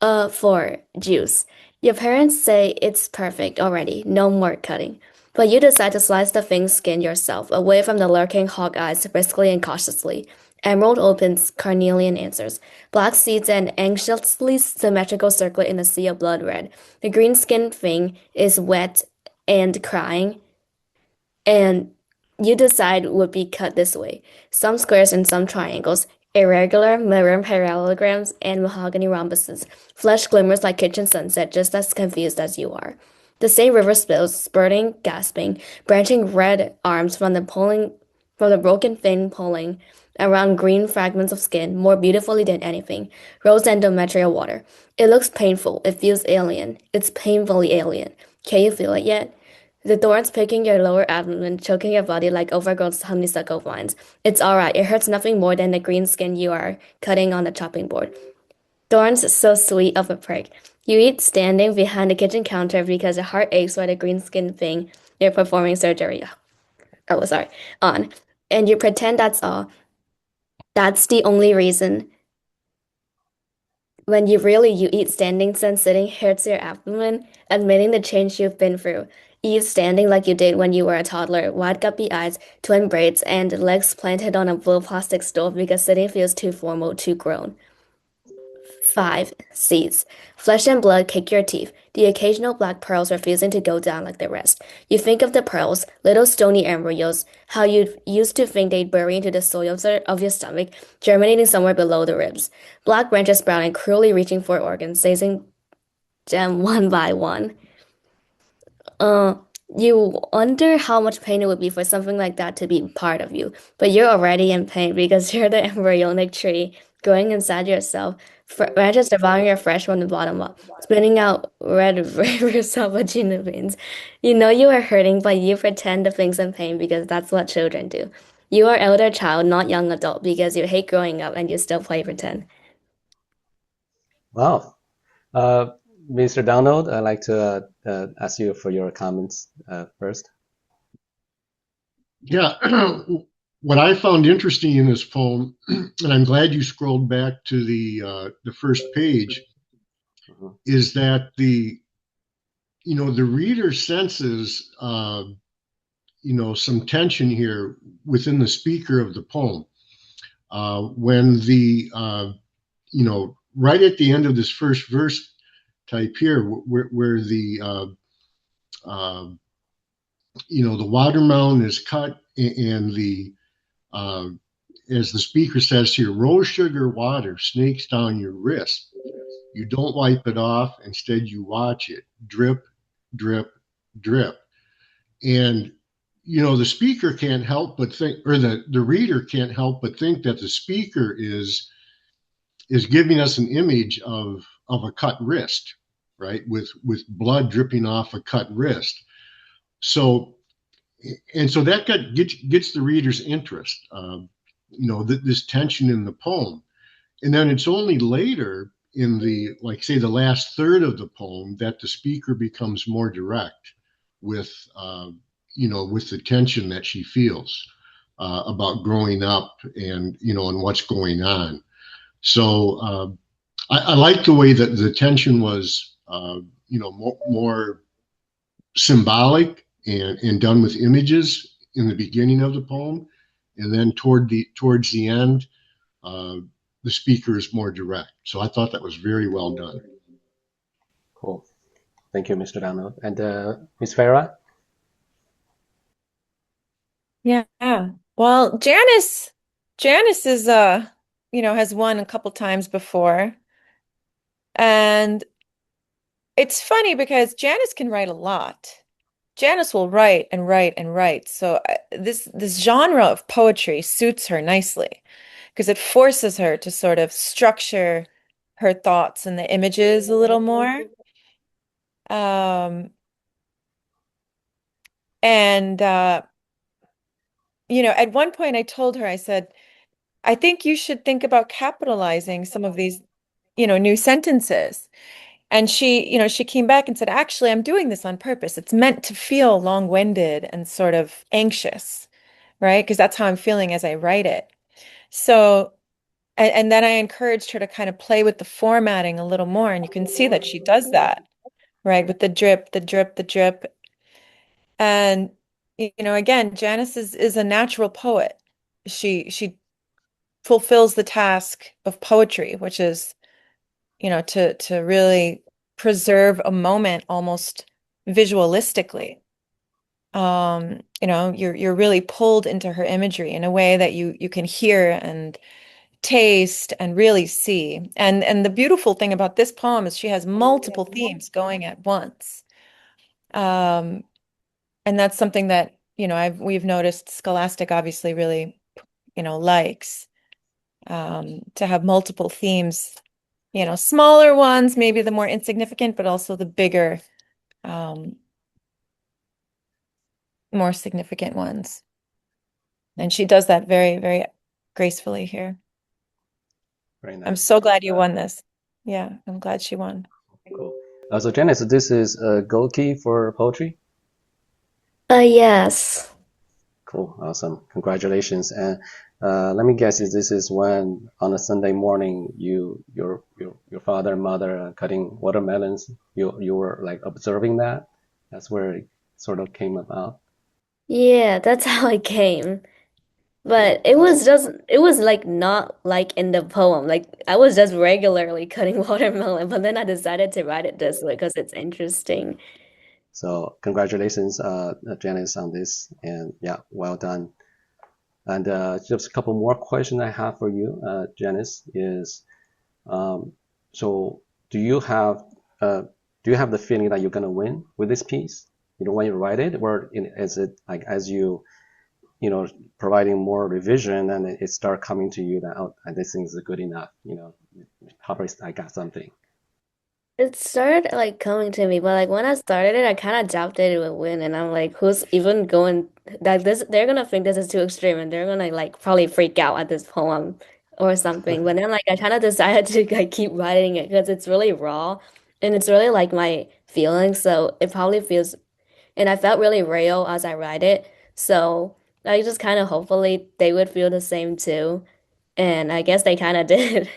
4. Juice. Your parents say it's perfect already, no more cutting. But you decide to slice the thing's skin yourself, away from the lurking hawk eyes, briskly and cautiously. Emerald opens, carnelian answers. Black seeds an anxiously symmetrical circlet in a sea of blood red. The green-skinned thing is wet and crying, and you decide would be cut this way. Some squares and some triangles, irregular mirror parallelograms, and mahogany rhombuses. Flesh glimmers like kitchen sunset, just as confused as you are. The same river spills, spurting, gasping, branching red arms from the broken fin pulling around green fragments of skin more beautifully than anything. Rose endometrial water. It looks painful. It feels alien. It's painfully alien. Can you feel it yet? The thorns picking your lower abdomen, choking your body like overgrown honeysuckle vines. It's all right. It hurts nothing more than the green skin you are cutting on the chopping board. Thorns so sweet of a prick. You eat standing behind the kitchen counter because your heart aches by the green skin thing you're performing surgery on. And you pretend that's all. That's the only reason. When you eat standing since sitting hurts your abdomen, admitting the change you've been through. Eat standing like you did when you were a toddler, wide guppy eyes, twin braids, and legs planted on a blue plastic stool because sitting feels too formal, too grown. 5. Seeds. Flesh and blood kick your teeth, the occasional black pearls refusing to go down like the rest. You think of the pearls, little stony embryos, how you used to think they'd bury into the soil of your stomach, germinating somewhere below the ribs. Black branches sprouting, cruelly reaching for organs, seizing them one by one. You wonder how much pain it would be for something like that to be part of you, but you're already in pain because you're the embryonic tree growing inside yourself, branches devouring your flesh from the bottom up, spitting out red rivers of vagina veins. You know you are hurting, but you pretend the thing's in pain because that's what children do. You are elder child, not young adult, because you hate growing up and you still play pretend. Wow. Mr. Donald, I'd like to ask you for your comments first. Yeah, what I found interesting in this poem, and I'm glad you scrolled back to the first page, is that the reader senses some tension here within the speaker of the poem when the right at the end of this first verse type here, where the the watermelon is cut, and the as the speaker says here, rose sugar water snakes down your wrist. You don't wipe it off. Instead, you watch it drip, drip, drip. And the speaker can't help but think, or the reader can't help but think that the speaker is giving us an image of a cut wrist, right? With blood dripping off a cut wrist. So that gets the reader's interest, this tension in the poem. And then it's only later in the, like, say, the last third of the poem that the speaker becomes more direct with the tension that she feels about growing up and what's going on. So I like the way that the tension was, more symbolic and done with images in the beginning of the poem, and then towards the end, the speaker is more direct. So I thought that was very well done. Cool. Thank you, Mr. Donald. And Ms. Farah? Yeah. Well, Janice is has won a couple times before. And it's funny because Janice can write a lot. Janice will write and write and write. So this genre of poetry suits her nicely because it forces her to sort of structure her thoughts and the images a little more. And you know, at one point I told her, I said, I think you should think about capitalizing some of these, you know, new sentences. And she, you know, she came back and said, actually, I'm doing this on purpose. It's meant to feel long-winded and sort of anxious, right? Because that's how I'm feeling as I write it. So, and then I encouraged her to kind of play with the formatting a little more. And you can see that she does that, right? With the drip, the drip, the drip. And, you know, again, Janice is a natural poet. She fulfills the task of poetry, which is, you know, to really preserve a moment almost visualistically. You know, you're really pulled into her imagery in a way that you can hear and taste and really see. And the beautiful thing about this poem is she has multiple themes going at once. And that's something that, you know, we've noticed Scholastic obviously really, you know, likes to have multiple themes, you know, smaller ones, maybe the more insignificant, but also the bigger, more significant ones. And she does that very, very gracefully here. Very nice. I'm so glad you won this. Yeah, I'm glad she won. Cool. So Janice, this is a gold key for poetry? Yes. Cool, awesome, congratulations. And let me guess, this is when on a Sunday morning your father and mother are cutting watermelons. You were like observing that. That's where it sort of came about. Yeah, that's how it came. But it was like not like in the poem. Like I was just regularly cutting watermelon, but then I decided to write it this way because it's interesting. So congratulations, Janice, on this, and yeah, well done. And just a couple more questions I have for you, Janice, is so do you have the feeling that you're gonna win with this piece? You know, when you write it, or is it like as you know, providing more revision and it start coming to you that, oh, this thing is good enough, you know, I got something. It started like coming to me, but like when I started it, I kind of doubted it would win, and I'm like, who's even going like this? They're gonna think this is too extreme, and they're gonna like probably freak out at this poem or something. But then like I kind of decided to like keep writing it because it's really raw and it's really like my feelings, so it probably feels and I felt really real as I write it. So I just kind of hopefully they would feel the same too, and I guess they kind of did.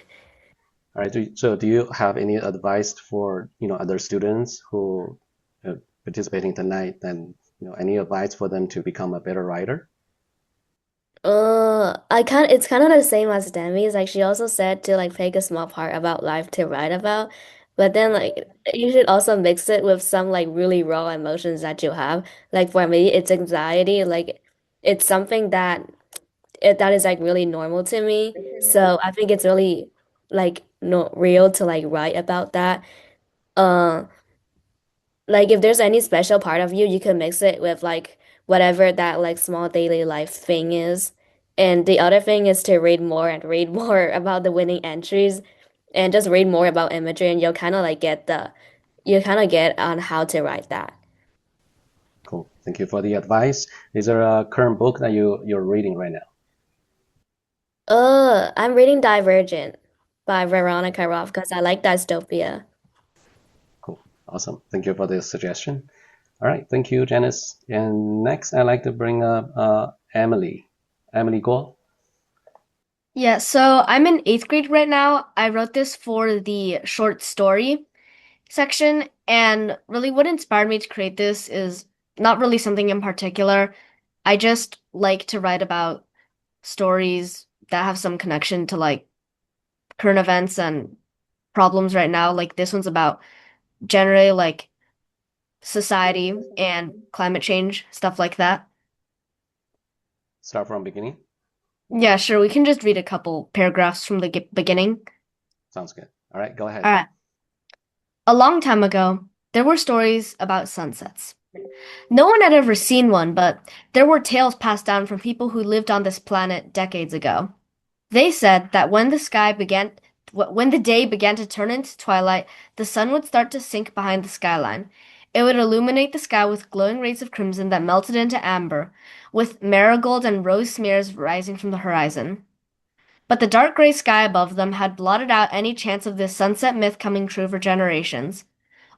All right, so do you have any advice for, you know, other students who are participating tonight, and, you know, any advice for them to become a better writer? It's kind of the same as Demi's. Like she also said to like pick a small part about life to write about, but then like you should also mix it with some like really raw emotions that you have. Like for me, it's anxiety. Like it's something that is like really normal to me. So I think it's really like no real to like write about that. Uh, like if there's any special part of you, you can mix it with like whatever that like small daily life thing is. And the other thing is to read more and read more about the winning entries and just read more about imagery and you kind of get on how to write that. Cool. Thank you for the advice. Is there a current book that you're reading right now? I'm reading Divergent by Veronica Roth because I like dystopia. Cool. Awesome. Thank you for the suggestion. All right. Thank you, Janice. And next, I'd like to bring up Emily. Emily Guo. Yeah, so I'm in eighth grade right now. I wrote this for the short story section, and really what inspired me to create this is not really something in particular. I just like to write about stories that have some connection to like current events and problems right now. Like this one's about generally like society and climate change, stuff like that. Start from beginning. Yeah, sure. We can just read a couple paragraphs from the beginning. Sounds good. All right, go ahead. All right. A long time ago, there were stories about sunsets. No one had ever seen one, but there were tales passed down from people who lived on this planet decades ago. They said that when the day began to turn into twilight, the sun would start to sink behind the skyline. It would illuminate the sky with glowing rays of crimson that melted into amber, with marigold and rose smears rising from the horizon. But the dark gray sky above them had blotted out any chance of this sunset myth coming true for generations.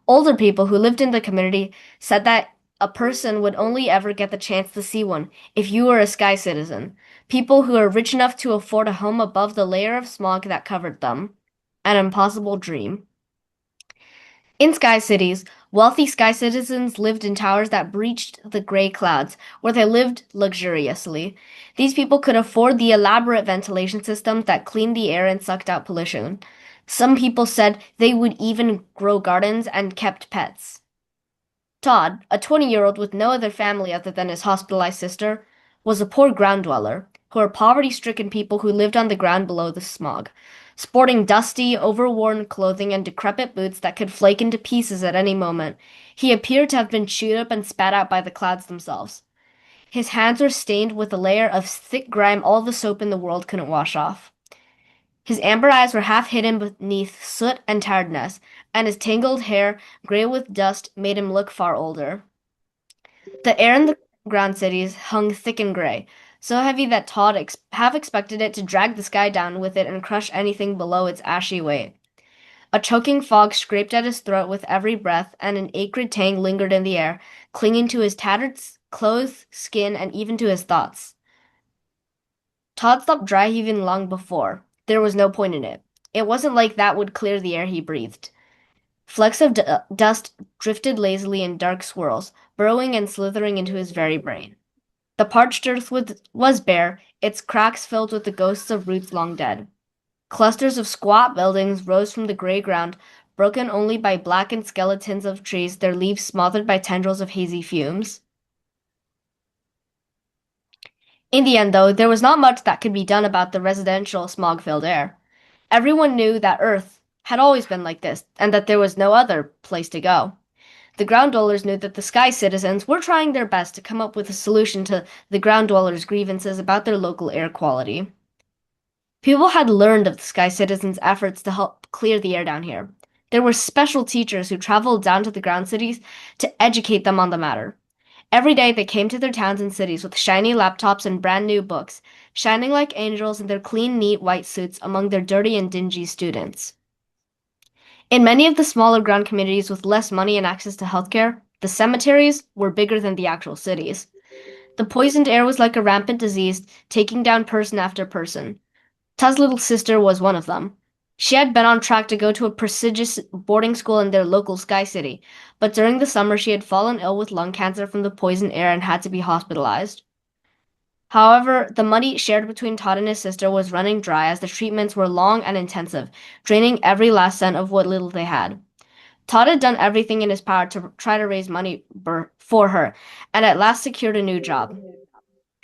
Older people who lived in the community said that a person would only ever get the chance to see one if you were a sky citizen, people who were rich enough to afford a home above the layer of smog that covered them. An impossible dream. In sky cities, wealthy sky citizens lived in towers that breached the gray clouds, where they lived luxuriously. These people could afford the elaborate ventilation systems that cleaned the air and sucked out pollution. Some people said they would even grow gardens and kept pets. Todd, a 20-year-old with no other family other than his hospitalized sister, was a poor ground dweller, who were poverty-stricken people who lived on the ground below the smog, sporting dusty, overworn clothing and decrepit boots that could flake into pieces at any moment. He appeared to have been chewed up and spat out by the clouds themselves. His hands were stained with a layer of thick grime all the soap in the world couldn't wash off. His amber eyes were half hidden beneath soot and tiredness, and his tangled hair, gray with dust, made him look far older. The air in the ground cities hung thick and gray, so heavy that Todd half expected it to drag the sky down with it and crush anything below its ashy weight. A choking fog scraped at his throat with every breath, and an acrid tang lingered in the air, clinging to his tattered clothes, skin, and even to his thoughts. Todd stopped dry heaving long before. There was no point in it. It wasn't like that would clear the air he breathed. Flecks of dust drifted lazily in dark swirls, burrowing and slithering into his very brain. The parched earth was bare, its cracks filled with the ghosts of roots long dead. Clusters of squat buildings rose from the gray ground, broken only by blackened skeletons of trees, their leaves smothered by tendrils of hazy fumes. In the end, though, there was not much that could be done about the residential smog-filled air. Everyone knew that Earth had always been like this, and that there was no other place to go. The ground dwellers knew that the sky citizens were trying their best to come up with a solution to the ground dwellers' grievances about their local air quality. People had learned of the sky citizens' efforts to help clear the air down here. There were special teachers who traveled down to the ground cities to educate them on the matter. Every day they came to their towns and cities with shiny laptops and brand new books, shining like angels in their clean, neat white suits among their dirty and dingy students. In many of the smaller ground communities with less money and access to healthcare, the cemeteries were bigger than the actual cities. The poisoned air was like a rampant disease, taking down person after person. Todd's little sister was one of them. She had been on track to go to a prestigious boarding school in their local sky city, but during the summer she had fallen ill with lung cancer from the poisoned air and had to be hospitalized. However, the money shared between Todd and his sister was running dry as the treatments were long and intensive, draining every last cent of what little they had. Todd had done everything in his power to try to raise money for her, and at last secured a new job.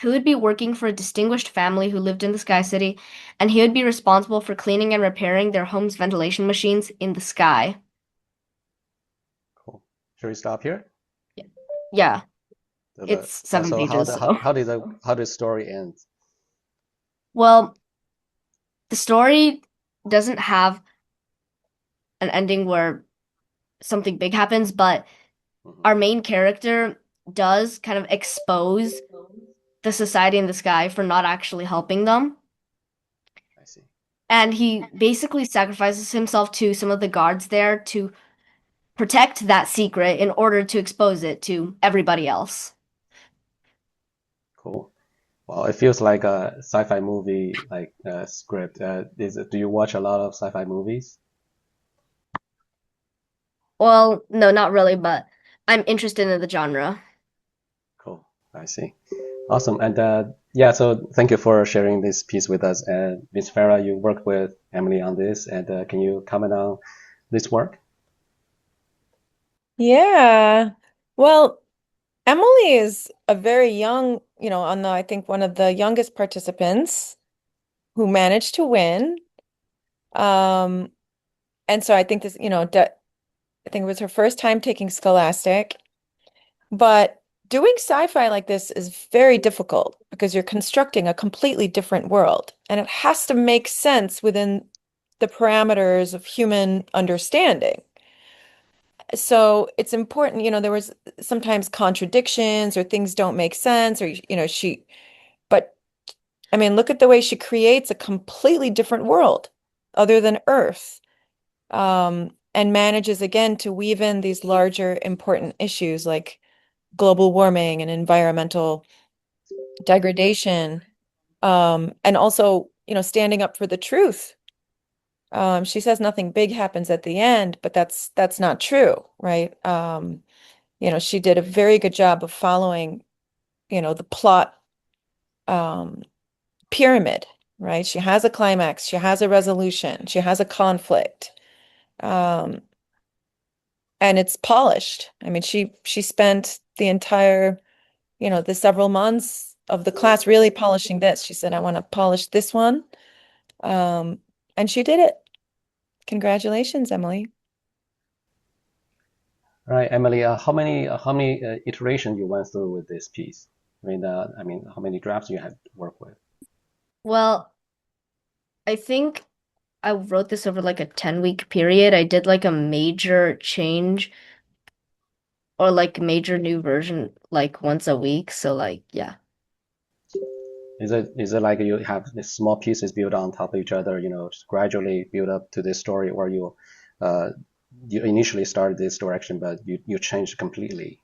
He would be working for a distinguished family who lived in the Sky City, and he would be responsible for cleaning and repairing their home's ventilation machines in the sky. Cool. Should we stop here? Yeah, So it's 7 so pages. how did the story end? Well, the story doesn't have an ending where something big happens, but our main character does kind of expose the society in the sky for not actually helping them. I see. And he basically sacrifices himself to some of the guards there to protect that secret in order to expose it to everybody else. Cool. Well, it feels like a sci-fi movie like script. Do you watch a lot of sci-fi movies? Well, no, not really, but I'm interested in the genre. Cool. I see. Awesome. And yeah, so thank you for sharing this piece with us. And Ms. Farah, you worked with Emily on this, and can you comment on this work? Yeah. Well, Emily is a very young, I think one of the youngest participants who managed to win. And so I think this, I think it was her first time taking Scholastic. But doing sci-fi like this is very difficult because you're constructing a completely different world, and it has to make sense within the parameters of human understanding. So it's important, there was sometimes contradictions or things don't make sense, or but I mean, look at the way she creates a completely different world other than Earth, and manages again to weave in these larger important issues like global warming and environmental degradation, and also, standing up for the truth. She says nothing big happens at the end, but that's not true, right? She did a very good job of following, the plot pyramid, right? She has a climax, she has a resolution, she has a conflict, and it's polished. I mean, she spent the entire, the several months of the class really polishing this. She said, I want to polish this one. And she did it. Congratulations, Emily. All right, Emily, how many iterations you went through with this piece? I mean, how many drafts you had to work with? Well, I think I wrote this over like a 10-week period. I did like a major change or like major new version like once a week. So like, yeah. Is it like you have these small pieces built on top of each other, just gradually build up to this story, or you initially started this direction, but you changed completely,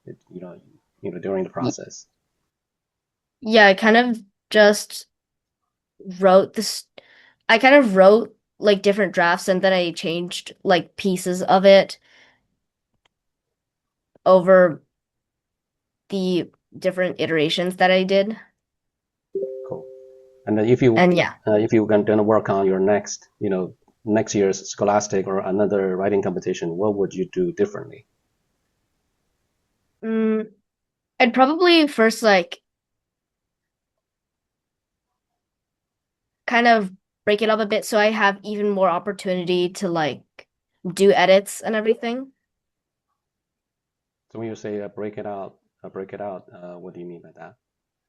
during the process? Yeah, I kind of just wrote this. I kind of wrote like different drafts and then I changed like pieces of it over the different iterations that I did. Cool. And if you And yeah. if you're going to work on your next year's Scholastic or another writing competition, what would you do differently? I'd probably first like kind of break it up a bit so I have even more opportunity to like do edits and everything. So when you say break it out, what do you mean by that?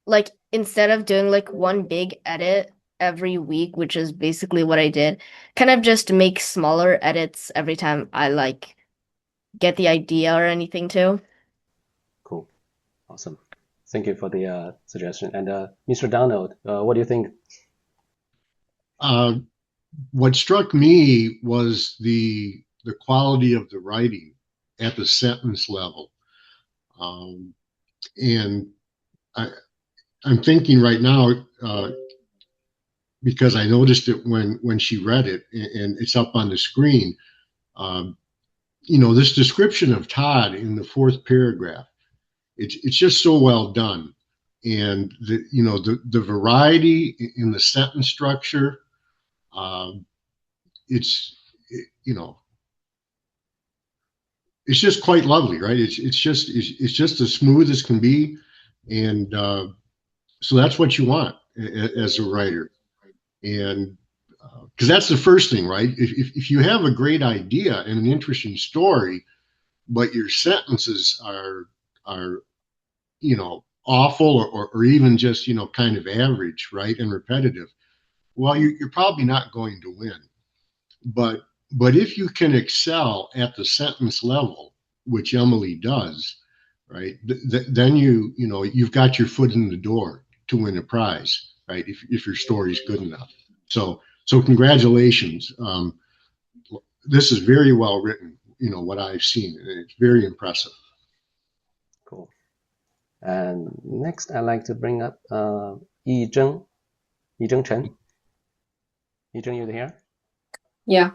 Like instead of doing like one big edit every week, which is basically what I did, kind of just make smaller edits every time I like get the idea or anything too. Cool. Awesome. Thank you for the suggestion. And Mr. Donald, what do you think? What struck me was the quality of the writing at the sentence level. And I'm thinking right now, because I noticed it when she read it, and it's up on the screen. This description of Todd in the fourth paragraph, it's just so well done, and the variety in the sentence structure, it's it's just quite lovely, right? It's just as smooth as can be, and so that's what you want as a writer, and because that's the first thing, right? If you have a great idea and an interesting story, but your sentences are awful, or even just kind of average, right, and repetitive, well, you're probably not going to win. But if you can excel at the sentence level, which Emily does, right, then you've got your foot in the door to win a prize, right? If your story's good enough. So congratulations. This is very well written, what I've seen, and it's very impressive. Cool. And next, I'd like to bring up Yizheng Chen. Yizheng, you here? Yeah.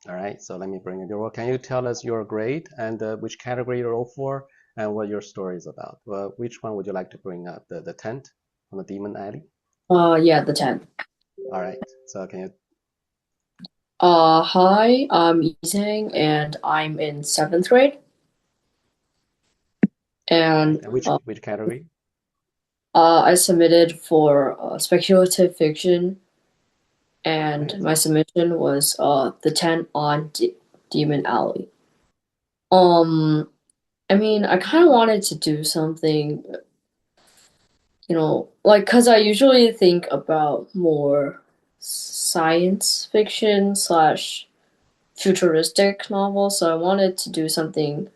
All right, so let me bring up your work. Can you tell us your grade and which category you roll for and what your story is about? Which one would you like to bring up? The tent on the Demon Alley? Yeah, the 10. All right, so can you? Hi, I'm Yizheng, and I'm in 7th grade. And which category? I submitted for speculative fiction, and my submission was the 10 on Demon Alley. I mean, I kind of wanted to do something, like, because I usually think about more science fiction slash futuristic novels, so I wanted to do something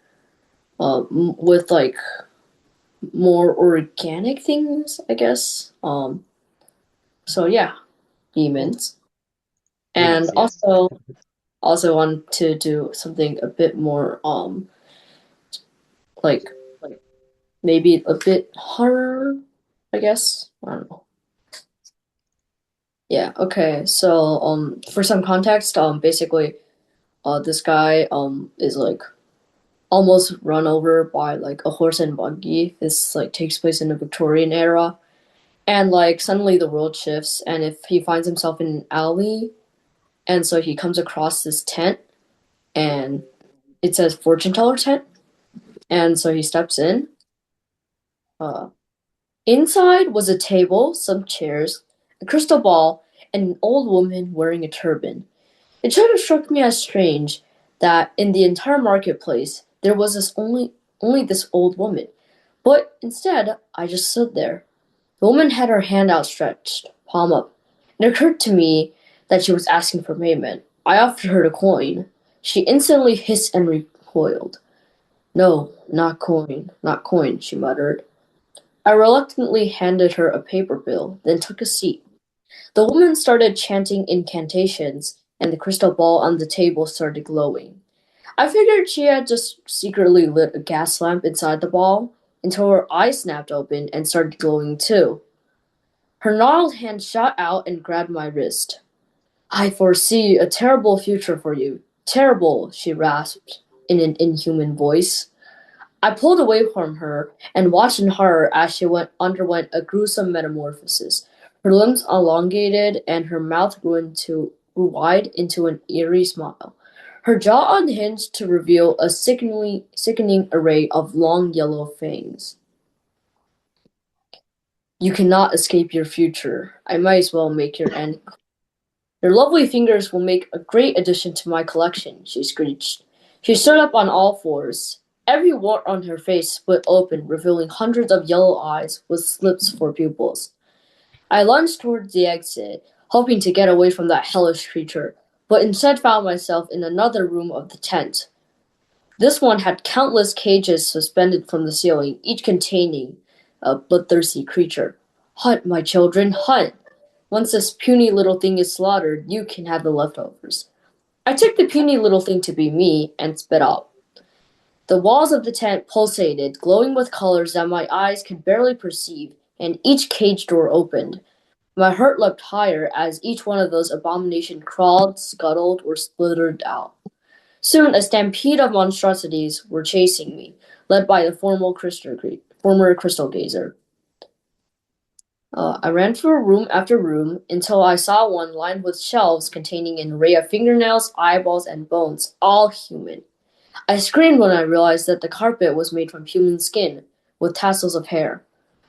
with like more organic things, I guess. So yeah, demons. And Demons, yes. also want to do something a bit more like maybe a bit horror, I guess. I don't know. Yeah, okay. So for some context, basically this guy is like almost run over by like a horse and buggy. This like takes place in the Victorian era. And like suddenly the world shifts, and if he finds himself in an alley, and so he comes across this tent, and it says fortune teller tent, and so he steps in. Inside was a table, some chairs, a crystal ball, and an old woman wearing a turban. It sort of struck me as strange that in the entire marketplace there was only this old woman. But instead, I just stood there. The woman had her hand outstretched, palm up. It occurred to me that she was asking for payment. I offered her a coin. She instantly hissed and recoiled. No, not coin, not coin, she muttered. I reluctantly handed her a paper bill, then took a seat. The woman started chanting incantations, and the crystal ball on the table started glowing. I figured she had just secretly lit a gas lamp inside the ball until her eyes snapped open and started glowing too. Her gnarled hand shot out and grabbed my wrist. I foresee a terrible future for you. Terrible, she rasped in an inhuman voice. I pulled away from her and watched in horror as she underwent a gruesome metamorphosis. Her limbs elongated and her mouth grew wide into an eerie smile. Her jaw unhinged to reveal a sickening array of long yellow fangs. You cannot escape your future. I might as well make your end. Your lovely fingers will make a great addition to my collection, she screeched. She stood up on all fours. Every wart on her face split open, revealing hundreds of yellow eyes with slits for pupils. I lunged towards the exit, hoping to get away from that hellish creature, but instead found myself in another room of the tent. This one had countless cages suspended from the ceiling, each containing a bloodthirsty creature. Hunt, my children, hunt! Once this puny little thing is slaughtered, you can have the leftovers. I took the puny little thing to be me and spit out. The walls of the tent pulsated, glowing with colors that my eyes could barely perceive, and each cage door opened. My heart leapt higher as each one of those abominations crawled, scuttled, or splittered out. Soon a stampede of monstrosities were chasing me, led by the former crystal gazer. I ran through room after room until I saw one lined with shelves containing an array of fingernails, eyeballs, and bones, all human. I screamed when I realized that the carpet was made from human skin, with tassels of hair.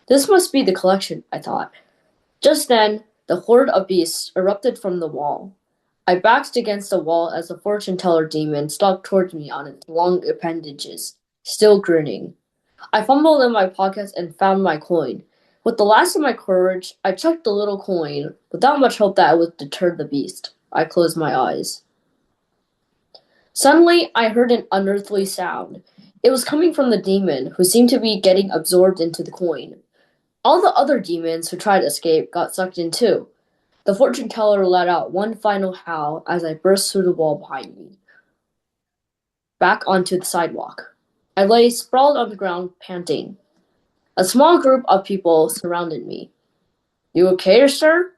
This must be the collection, I thought. Just then, the horde of beasts erupted from the wall. I backed against the wall as the fortune-teller demon stalked towards me on its long appendages, still grinning. I fumbled in my pockets and found my coin. With the last of my courage, I chucked the little coin, without much hope that it would deter the beast. I closed my eyes. Suddenly, I heard an unearthly sound. It was coming from the demon, who seemed to be getting absorbed into the coin. All the other demons who tried to escape got sucked in too. The fortune teller let out one final howl as I burst through the wall behind me, back onto the sidewalk. I lay sprawled on the ground, panting. A small group of people surrounded me. You okay, sir?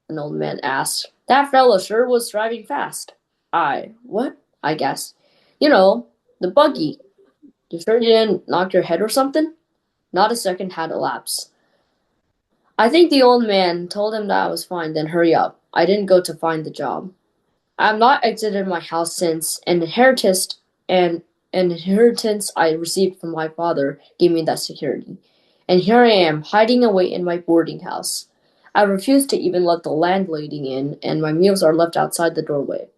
An old man asked. That fellow sure was driving fast. What? I guessed. You know, the buggy. You sure you didn't knock your head or something? Not a second had elapsed. I think the old man told him that I was fine, then hurry up. I didn't go to find the job. I have not exited my house since an inheritance I received from my father gave me that security. And here I am, hiding away in my boarding house. I refuse to even let the landlady in, and my meals are left outside the doorway.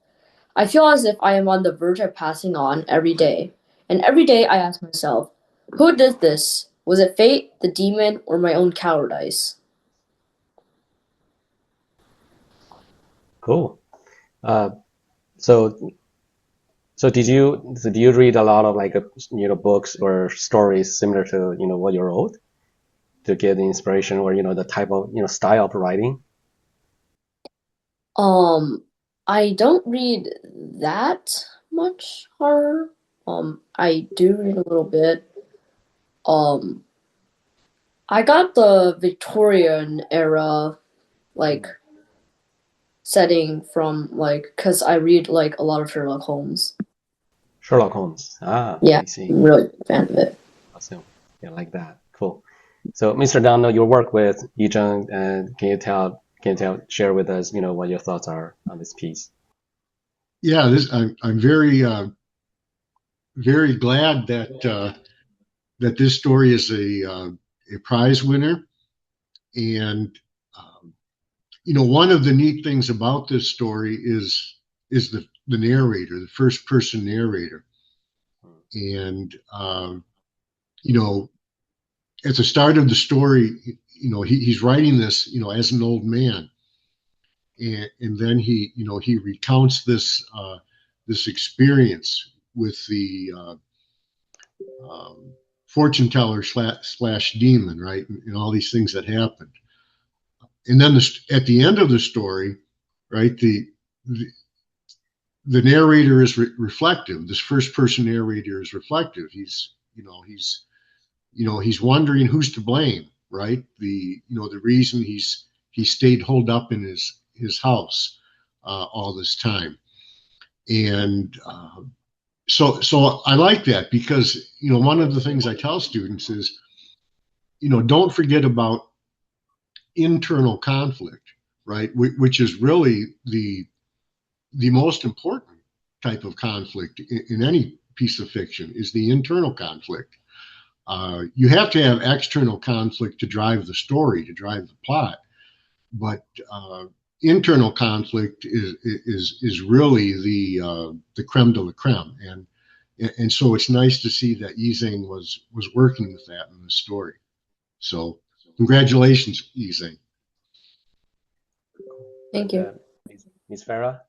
I feel as if I am on the verge of passing on every day. And every day I ask myself, who did this? Was it fate, the demon, or my own cowardice? Cool. So do you read a lot of like books or stories similar to what you wrote to get the inspiration or the type of style of writing? I don't read that much horror. I do read a little bit. I got the Victorian era like setting from because I read like a lot of Sherlock Holmes. Sherlock Holmes. Yeah, I see. I'm really a fan of it. Awesome. Yeah, like that. Cool. So, Mr. Dono, your work with Yizheng, and can you share with us, what your thoughts are on this piece? Yeah, I'm very very glad that this story is a prize winner, and one of the neat things about this story is the narrator, the first person narrator, and at the start of the story, he's writing this, as an old man, and then he recounts this experience with the fortune teller slash demon, right, and all these things that happened, and then at the end of the story, right, the narrator is reflective. This first person narrator is reflective. He's wondering who's to blame, right? The reason he stayed holed up in his house all this time, and so I like that because one of the things I tell students is don't forget about internal conflict, right? Which is really the most important type of conflict in any piece of fiction is the internal conflict. You have to have external conflict to drive the story, to drive the plot, but internal conflict is really the creme de la creme, and so it's nice to see that Yizheng was working with that in the story. So congratulations, Yizheng. Thank you. Ms. Farah?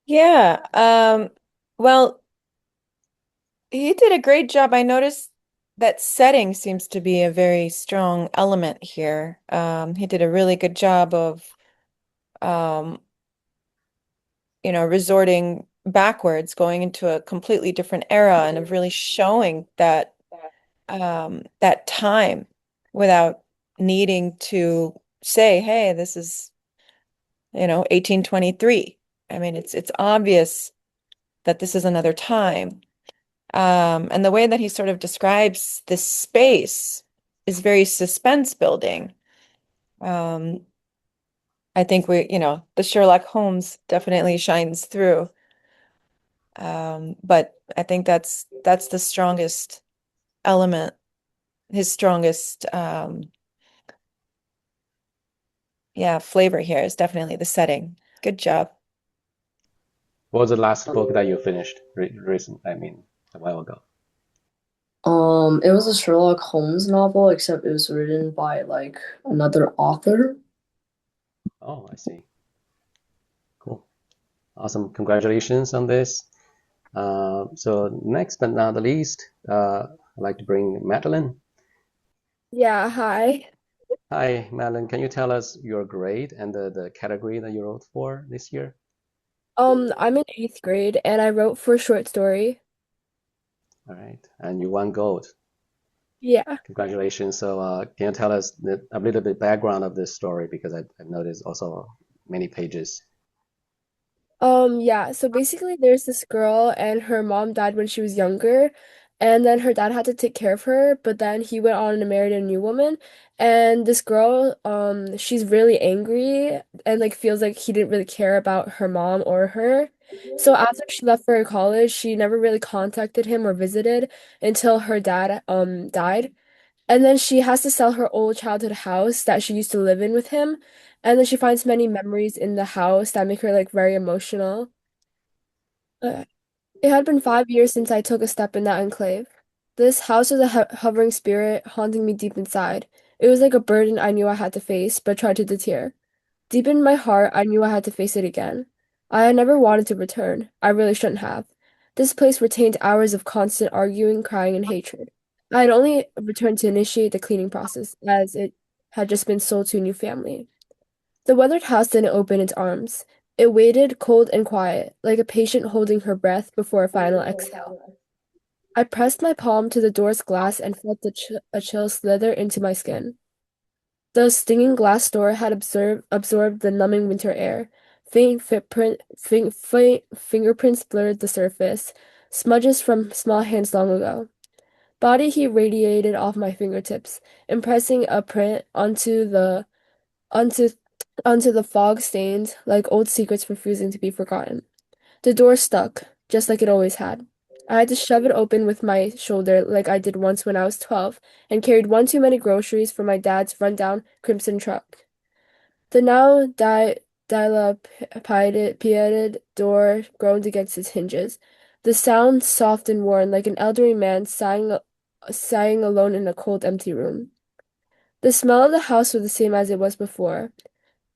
Yeah, well, he did a great job. I noticed that setting seems to be a very strong element here. He did a really good job of, resorting backwards, going into a completely different era, and of really showing that that time without needing to say, "Hey, this is, 1823." I mean, it's obvious that this is another time. And the way that he sort of describes this space is very suspense building. I think the Sherlock Holmes definitely shines through. But I think that's the strongest element, his strongest flavor here is definitely the setting. Good job. What was the last book that you finished recent? I mean, a while ago. It was a Sherlock Holmes novel, except it was written by like another author. Oh, I see. Cool. Awesome. Congratulations on this. So next but not the least, I'd like to bring Madeline. Yeah, hi. Hi, Madeline. Can you tell us your grade and the category that you wrote for this year? I'm in 8th grade and I wrote for short story. All right. And you won gold. Yeah. Congratulations. So can you tell us a little bit background of this story because I've noticed also many pages. Yeah, so basically there's this girl and her mom died when she was younger, and then her dad had to take care of her, but then he went on and married a new woman. And this girl, she's really angry and like feels like he didn't really care about her mom or her. So after she left for college, she never really contacted him or visited until her dad died. And then she has to sell her old childhood house that she used to live in with him. And then she finds many memories in the house that make her like very emotional. It had been 5 years since I took a step in that enclave. This house was a hovering spirit haunting me deep inside. It was like a burden I knew I had to face, but tried to deter. Deep in my heart, I knew I had to face it again. I had never wanted to return. I really shouldn't have. This place retained hours of constant arguing, crying, and hatred. I had only returned to initiate the cleaning process, as it had just been sold to a new family. The weathered house didn't open its arms. It waited, cold and quiet, like a patient holding her breath before a final exhale. I pressed my palm to the door's glass and felt a chill slither into my skin. The stinging glass door had absorbed the numbing winter air. Faint fingerprints blurred the surface, smudges from small hands long ago. Body heat radiated off my fingertips, impressing a print onto onto the fog stains like old secrets refusing to be forgotten. The door stuck, just like it always had. I had to shove it open with my shoulder like I did once when I was 12 and carried one too many groceries for my dad's rundown crimson truck. The now dilapidated door groaned against its hinges, the sound soft and worn like an elderly man sighing alone in a cold, empty room. The smell of the house was the same as it was before.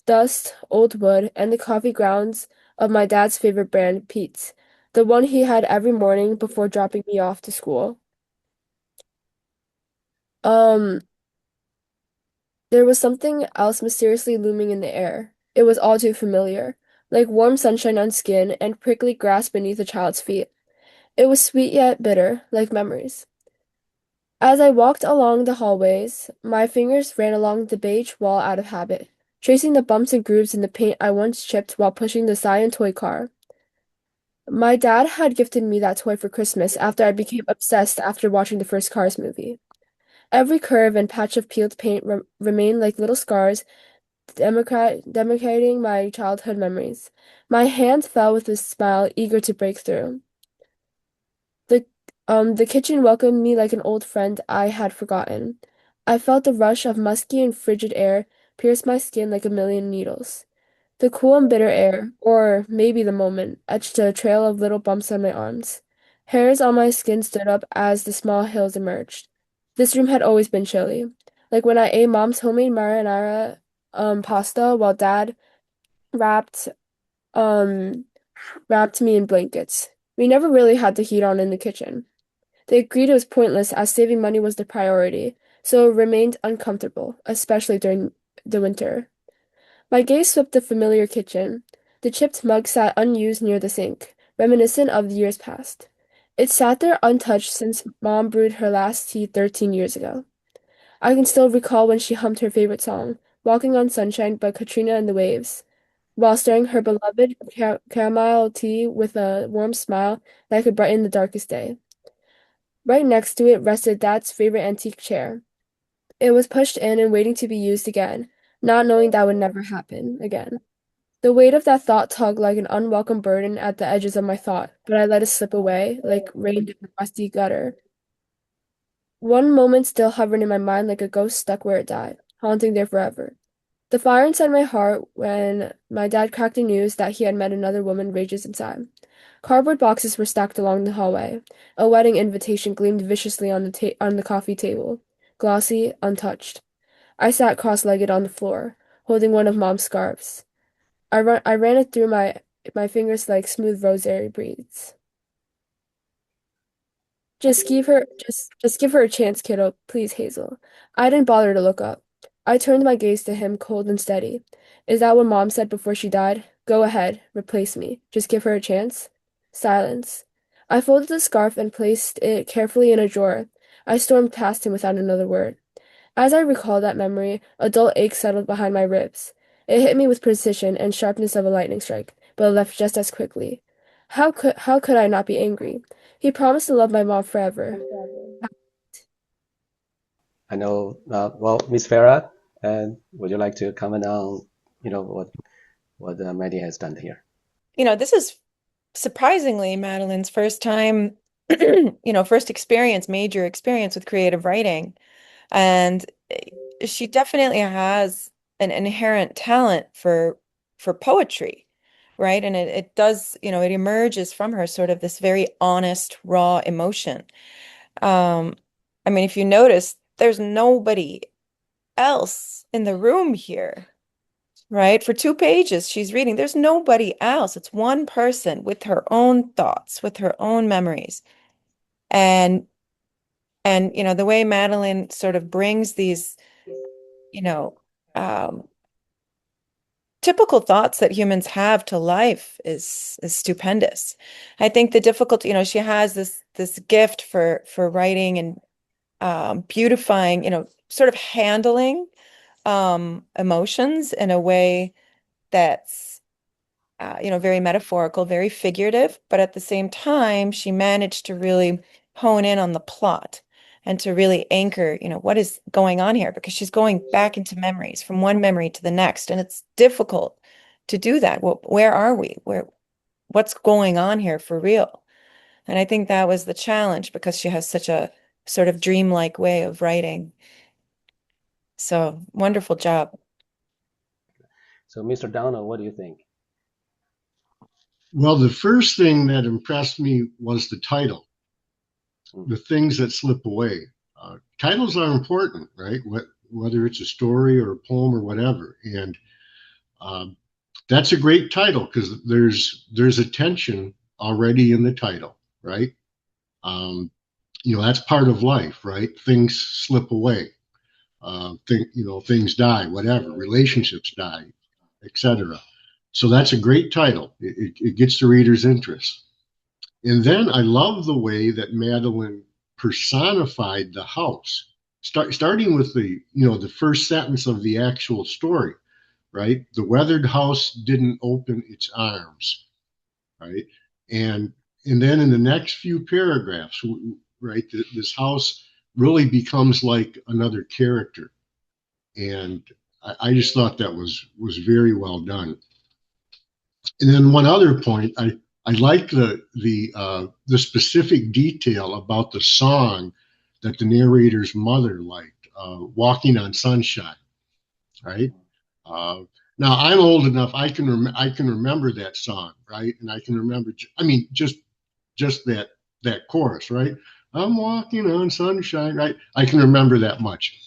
Dust, old wood, and the coffee grounds of my dad's favorite brand, Pete's, the one he had every morning before dropping me off to school. There was something else mysteriously looming in the air. It was all too familiar, like warm sunshine on skin and prickly grass beneath a child's feet. It was sweet yet bitter, like memories. As I walked along the hallways, my fingers ran along the beige wall out of habit, tracing the bumps and grooves in the paint I once chipped while pushing the Scion toy car. My dad had gifted me that toy for Christmas after I became obsessed after watching the first Cars movie. Every curve and patch of peeled paint remained like little scars, demarcating my childhood memories. My hand fell with a smile, eager to break through. The kitchen welcomed me like an old friend I had forgotten. I felt the rush of musky and frigid air pierce my skin like a million needles. The cool and bitter air, or maybe the moment, etched a trail of little bumps on my arms. Hairs on my skin stood up as the small hills emerged. This room had always been chilly, like when I ate Mom's homemade marinara pasta while Dad wrapped um wrapped me in blankets. We never really had the heat on in the kitchen. They agreed it was pointless as saving money was the priority, so it remained uncomfortable, especially during the winter. My gaze swept the familiar kitchen. The chipped mug sat unused near the sink, reminiscent of the years past. It sat there untouched since Mom brewed her last tea 13 years ago. I can still recall when she hummed her favorite song, Walking on Sunshine by Katrina and the Waves, while stirring her beloved chamomile tea with a warm smile that could brighten the darkest day. Right next to it rested Dad's favorite antique chair. It was pushed in and waiting to be used again, not knowing that would never happen again. The weight of that thought tugged like an unwelcome burden at the edges of my thought, but I let it slip away, like rain in a rusty gutter. One moment still hovered in my mind like a ghost stuck where it died, haunting there forever. The fire inside my heart when my dad cracked the news that he had met another woman rages inside. Cardboard boxes were stacked along the hallway. A wedding invitation gleamed viciously on the coffee table, glossy, untouched. I sat cross-legged on the floor, holding one of Mom's scarves. I ran it through my fingers like smooth rosary beads. Just give her a chance, kiddo, please, Hazel. I didn't bother to look up. I turned my gaze to him, cold and steady. Is that what Mom said before she died? Go ahead, replace me. Just give her a chance. Silence. I folded the scarf and placed it carefully in a drawer. I stormed past him without another word. As I recalled that memory, a dull ache settled behind my ribs. It hit me with precision and sharpness of a lightning strike, but left just as quickly. How could I not be angry? He promised to love my mom forever. I know, well, Miss Farah, and would you like to comment on, what Maddie has done here? This is surprisingly Madeline's first time, first experience, major experience with creative writing. And she definitely has an inherent talent for poetry, right? And it does, it emerges from her sort of this very honest, raw emotion. I mean, if you notice, there's nobody else in the room here, right? For 2 pages, she's reading. There's nobody else. It's one person with her own thoughts, with her own memories. And the way Madeline sort of brings these, um, typical thoughts that humans have to life is stupendous. I think the difficulty, she has this gift for writing and beautifying, sort of handling emotions in a way that's very metaphorical, very figurative, but at the same time, she managed to really hone in on the plot and to really anchor, what is going on here, because she's going back into memories from one memory to the next, and it's difficult to do that. Well, where are we? What's going on here for real? And I think that was the challenge because she has such a sort of dreamlike way of writing. So wonderful job. So, Mr. Downell, what do you think? Well, the first thing that impressed me was the title, The Things That Slip Away. Titles are important, right? Whether it's a story or a poem or whatever. And that's a great title because there's a tension already in the title, right? That's part of life, right? Things slip away. Things die, whatever, relationships die, etc. So that's a great title. It gets the reader's interest. And then I love the way that Madeline personified the house, starting with the first sentence of the actual story, right? The weathered house didn't open its arms, right? And then in the next few paragraphs, right, this house really becomes like another character. And I just thought that was very well done. And then one other point, I like the specific detail about the song that the narrator's mother liked, "Walking on Sunshine," right? Now I'm old enough; I can remember that song, right? And I can remember, just that chorus, right? I'm walking on sunshine, right? I can remember that much,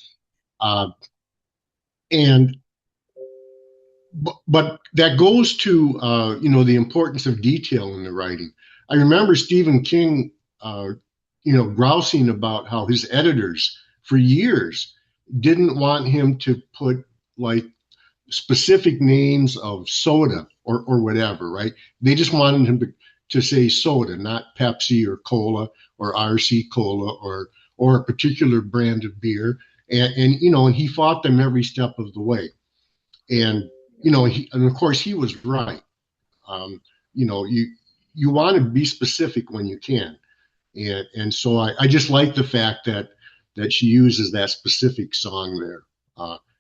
but that goes to the importance of detail in the writing. I remember Stephen King, grousing about how his editors for years didn't want him to put like specific names of soda or whatever, right? They just wanted him to say soda, not Pepsi or cola or RC cola or a particular brand of beer, and he fought them every step of the way. And and of course he was right. You want to be specific when you can, and so I just like the fact that she uses that specific song there.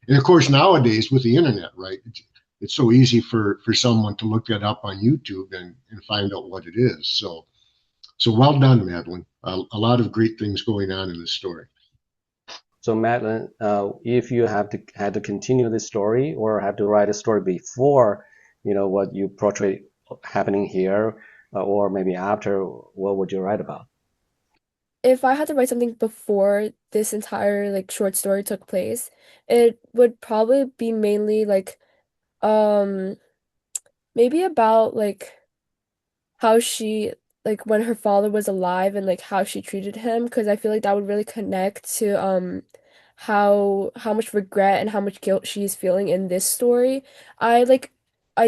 And of course nowadays with the internet, right, it's so easy for someone to look that up on YouTube and find out what it is. So well done, Madeline. A lot of great things going on in this story. So Madeline, if you had to continue this story or have to write a story before, what you portray happening here, or maybe after, what would you write about? If I had to write something before this entire short story took place, it would probably be mainly maybe about how she when her father was alive and how she treated him, because I feel like that would really connect to how much regret and how much guilt she's feeling in this story. I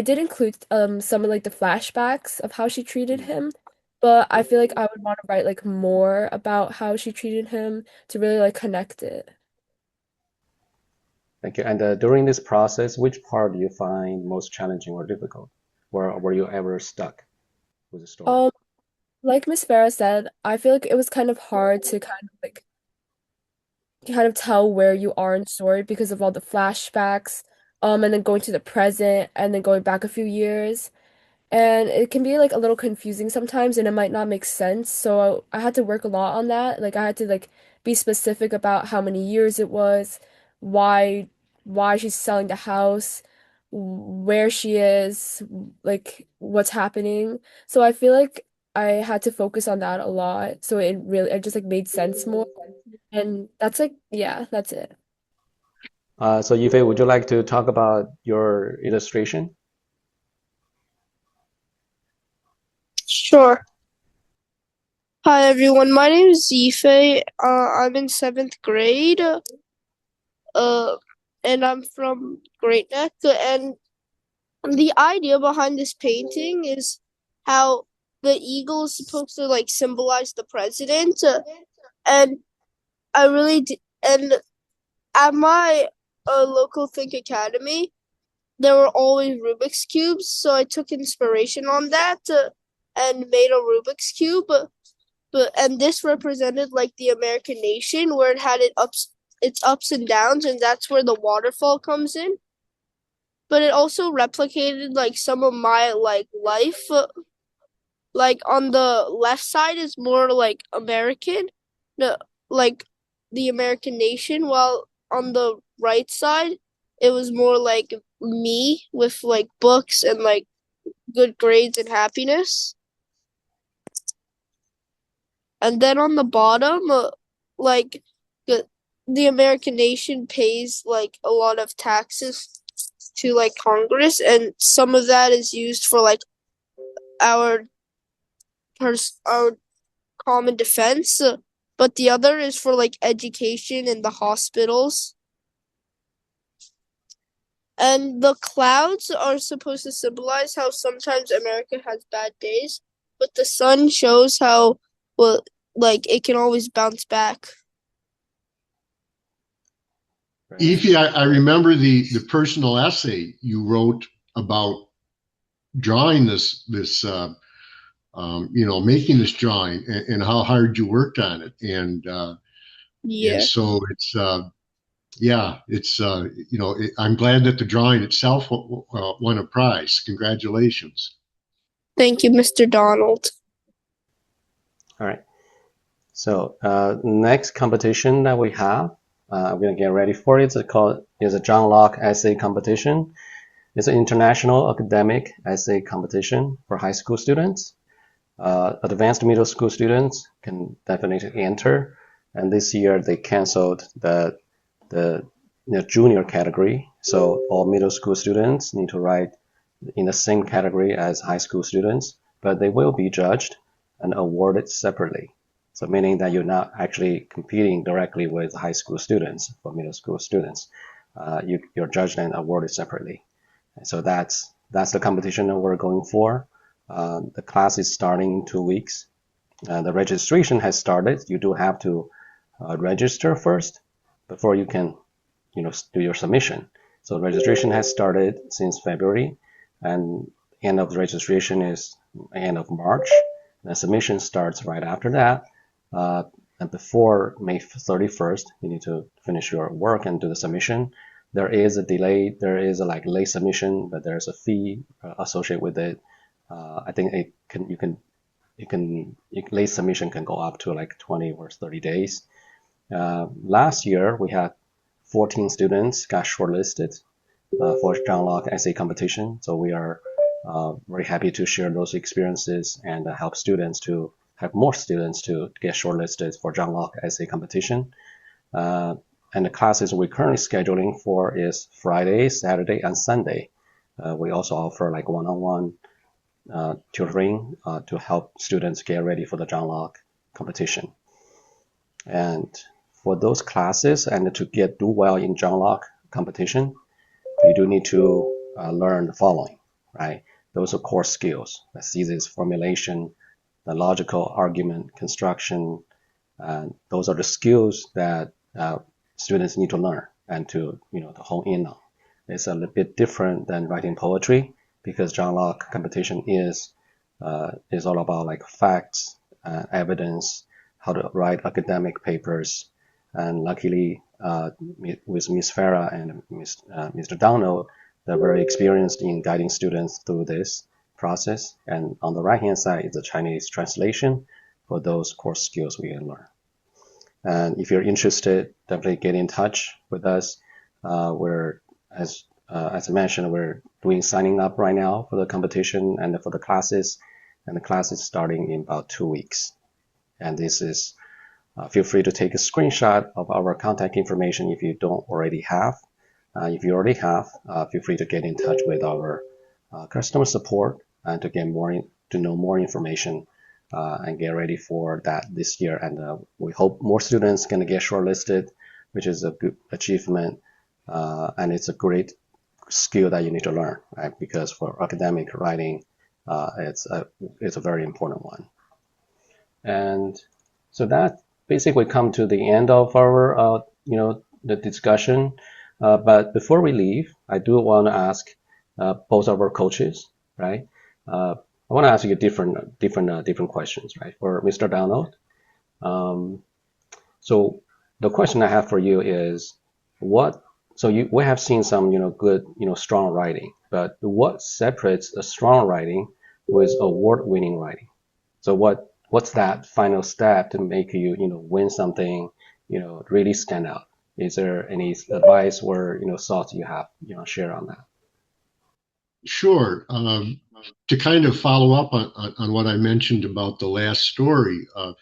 did include some of the flashbacks of how she treated him, but I feel like I would want to write more about how she treated him to really connect it. Thank you. And during this process, which part do you find most challenging or difficult? Or were you ever stuck with the story? Like Miss Farah said, I feel like it was kind of hard to kind of tell where you are in the story because of all the flashbacks, and then going to the present and then going back a few years. And it can be a little confusing sometimes and it might not make sense. So I had to work a lot on that. I had to be specific about how many years it was, why she's selling the house, where she is, like what's happening. So I feel like I had to focus on that a lot. So it just like made sense more. And that's like, yeah, that's it. So Yifei, would you like to talk about your illustration? Sure. Hi everyone, my name is Zife. I'm in 7th grade. And I'm from Great Neck. And the idea behind this painting is how the eagle is supposed to like symbolize the president. And I really and at my local Think Academy, there were always Rubik's cubes, so I took inspiration on that and made a Rubik's cube. And this represented like the American nation, where it had its ups and downs, and that's where the waterfall comes in. But it also replicated like some of my like life. Like on the left side is more like American, no, like the American nation, while on the right side it was more like me with like books and like good grades and happiness. And then on the bottom, like the American nation pays like a lot of taxes to like Congress, and some of that is used for like our common defense, but the other is for like education and the hospitals. And the clouds are supposed to symbolize how sometimes America has bad days, but the sun shows how, well, like it can always bounce back. Ify, I remember the personal essay you wrote about drawing this making this drawing and how hard you worked on it. And so it's I'm glad that the drawing itself won a prize. Congratulations. Thank you, Mr. Donald. All right. So next competition that we have, I'm going to get ready for it. It's a John Locke essay competition. It's an international academic essay competition for high school students. Advanced middle school students can definitely enter. And this year they canceled the junior category. So all middle school students need to write in the same category as high school students, but they will be judged and awarded separately. So meaning that you're not actually competing directly with high school students or middle school students. You're judged and awarded separately. And so that's the competition that we're going for. The class is starting in 2 weeks. The registration has started. You do have to register first before you can, do your submission. So registration has started since February, and end of the registration is end of March. The submission starts right after that. And before May 31st, you need to finish your work and do the submission. There is a delay. There is a late submission, but there's a fee associated with it. I think late submission can go up to 20 or 30 days. Last year we had 14 students got shortlisted for John Locke essay competition. So we are very happy to share those experiences and help more students to get shortlisted for John Locke essay competition. And the classes we're currently scheduling for is Friday, Saturday, and Sunday. We also offer one-on-one tutoring to help students get ready for the John Locke competition. And for those classes and to do well in John Locke competition, you do need to learn the following, right? Those are core skills: the thesis formulation, the logical argument construction. Those are the skills that students need to learn and to hone in on. It's a little bit different than writing poetry, because John Locke competition is all about facts, evidence, how to write academic papers. And luckily, with Ms. Farah and Mr. Donald, they're very experienced in guiding students through this process. And on the right-hand side is the Chinese translation for those core skills we can learn. And if you're interested, definitely get in touch with us. We're, as as I mentioned, we're doing signing up right now for the competition and for the classes, and the class is starting in about 2 weeks. And this is, feel free to take a screenshot of our contact information if you don't already have. If you already have, feel free to get in touch with our customer support and to get to know more information and get ready for that this year. And we hope more students going to get shortlisted, which is a good achievement, and it's a great skill that you need to learn, right? Because for academic writing, it's a very important one. And so that basically come to the end of our the discussion. But before we leave, I do want to ask both of our coaches, right? I want to ask you different questions, right? For Mr. Donald, so the question I have for you is what? So we have seen some good strong writing, but what separates a strong writing with award-winning writing? So what's that final step to make you win something, really stand out? Is there any advice or thoughts you have share on that? Sure. To kind of follow up on what I mentioned about the last story, a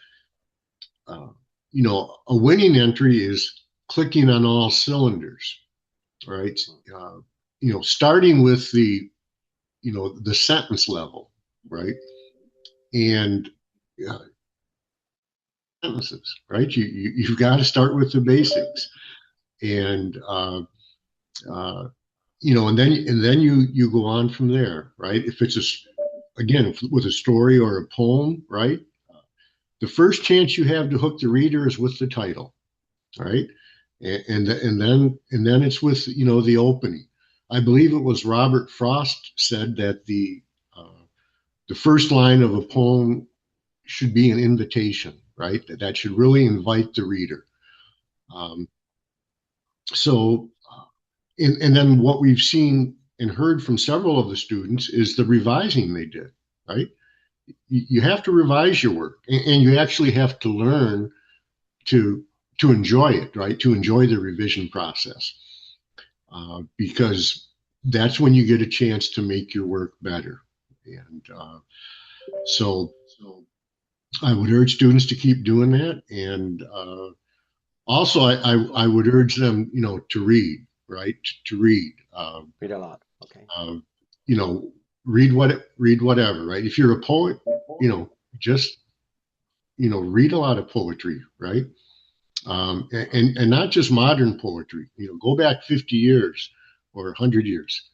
winning entry is clicking on all cylinders, right? Starting with the sentence level, right? And sentences, right? You've got to start with the basics, and and then you go on from there, right? If it's with a story or a poem, right? The first chance you have to hook the reader is with the title, right? And then it's with the opening. I believe it was Robert Frost said that the first line of a poem should be an invitation, right? That should really invite the reader. And then what we've seen and heard from several of the students is the revising they did, right? You have to revise your work, and you actually have to learn to enjoy it, right? To enjoy the revision process, because that's when you get a chance to make your work better. And so I would urge students to keep doing that. And also, I would urge them, to read, right? To read. Read a lot. Okay. Read whatever, right? If you're a poet, just read a lot of poetry, right? And not just modern poetry. Go back 50 years or 100 years.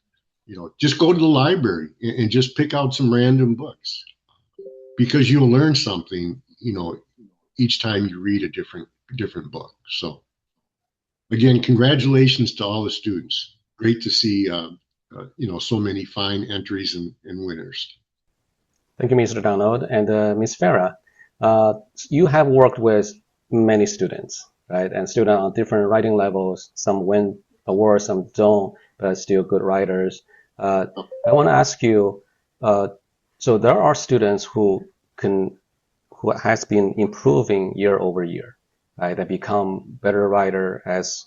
Just go to the library and just pick out some random books, because you'll learn something, each time you read a different book. So again, congratulations to all the students. Great to see, so many fine entries and winners. Thank you, Mr. Donald. And Ms. Farah, you have worked with many students, right? And students on different writing levels. Some win awards, some don't, but still good writers. I want to ask you, so there are students who has been improving year over year, right? They become better writer as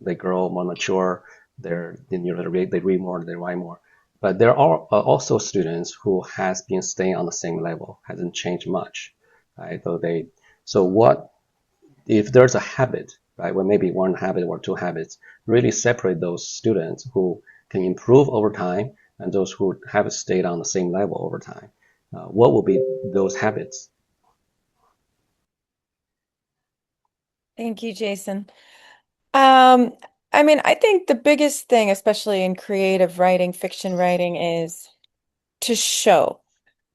they grow more mature. They read more, they write more. But there are also students who has been staying on the same level, hasn't changed much, right? So what if there's a habit, right? Well, maybe one habit or two habits really separate those students who can improve over time and those who have stayed on the same level over time. What will be those habits? Thank you, Jason. I think the biggest thing, especially in creative writing, fiction writing, is to show,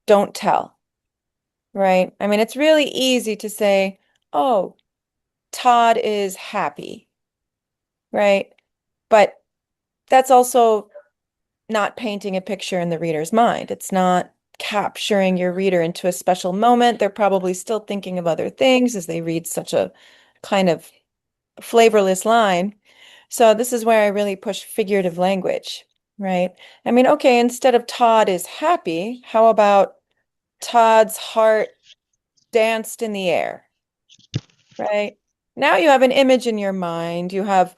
don't tell, right? It's really easy to say, oh, Todd is happy, right? But that's also not painting a picture in the reader's mind. It's not capturing your reader into a special moment. They're probably still thinking of other things as they read such a kind of flavorless line. So this is where I really push figurative language, right? Okay, instead of Todd is happy, how about Todd's heart danced in the air, right? Now you have an image in your mind. You have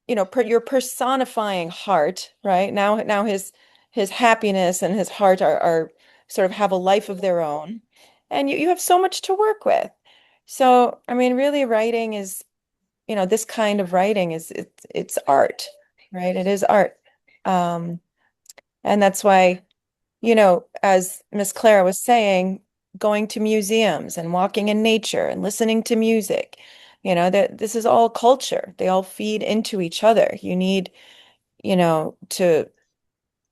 you're personifying heart, right? Now his happiness and his heart are sort of have a life of their own, and you have so much to work with. So, I mean, really, writing is, this kind of writing it's art, right? It is art. And that's why, as Miss Clara was saying, going to museums and walking in nature and listening to music, that this is all culture. They all feed into each other. You need, to,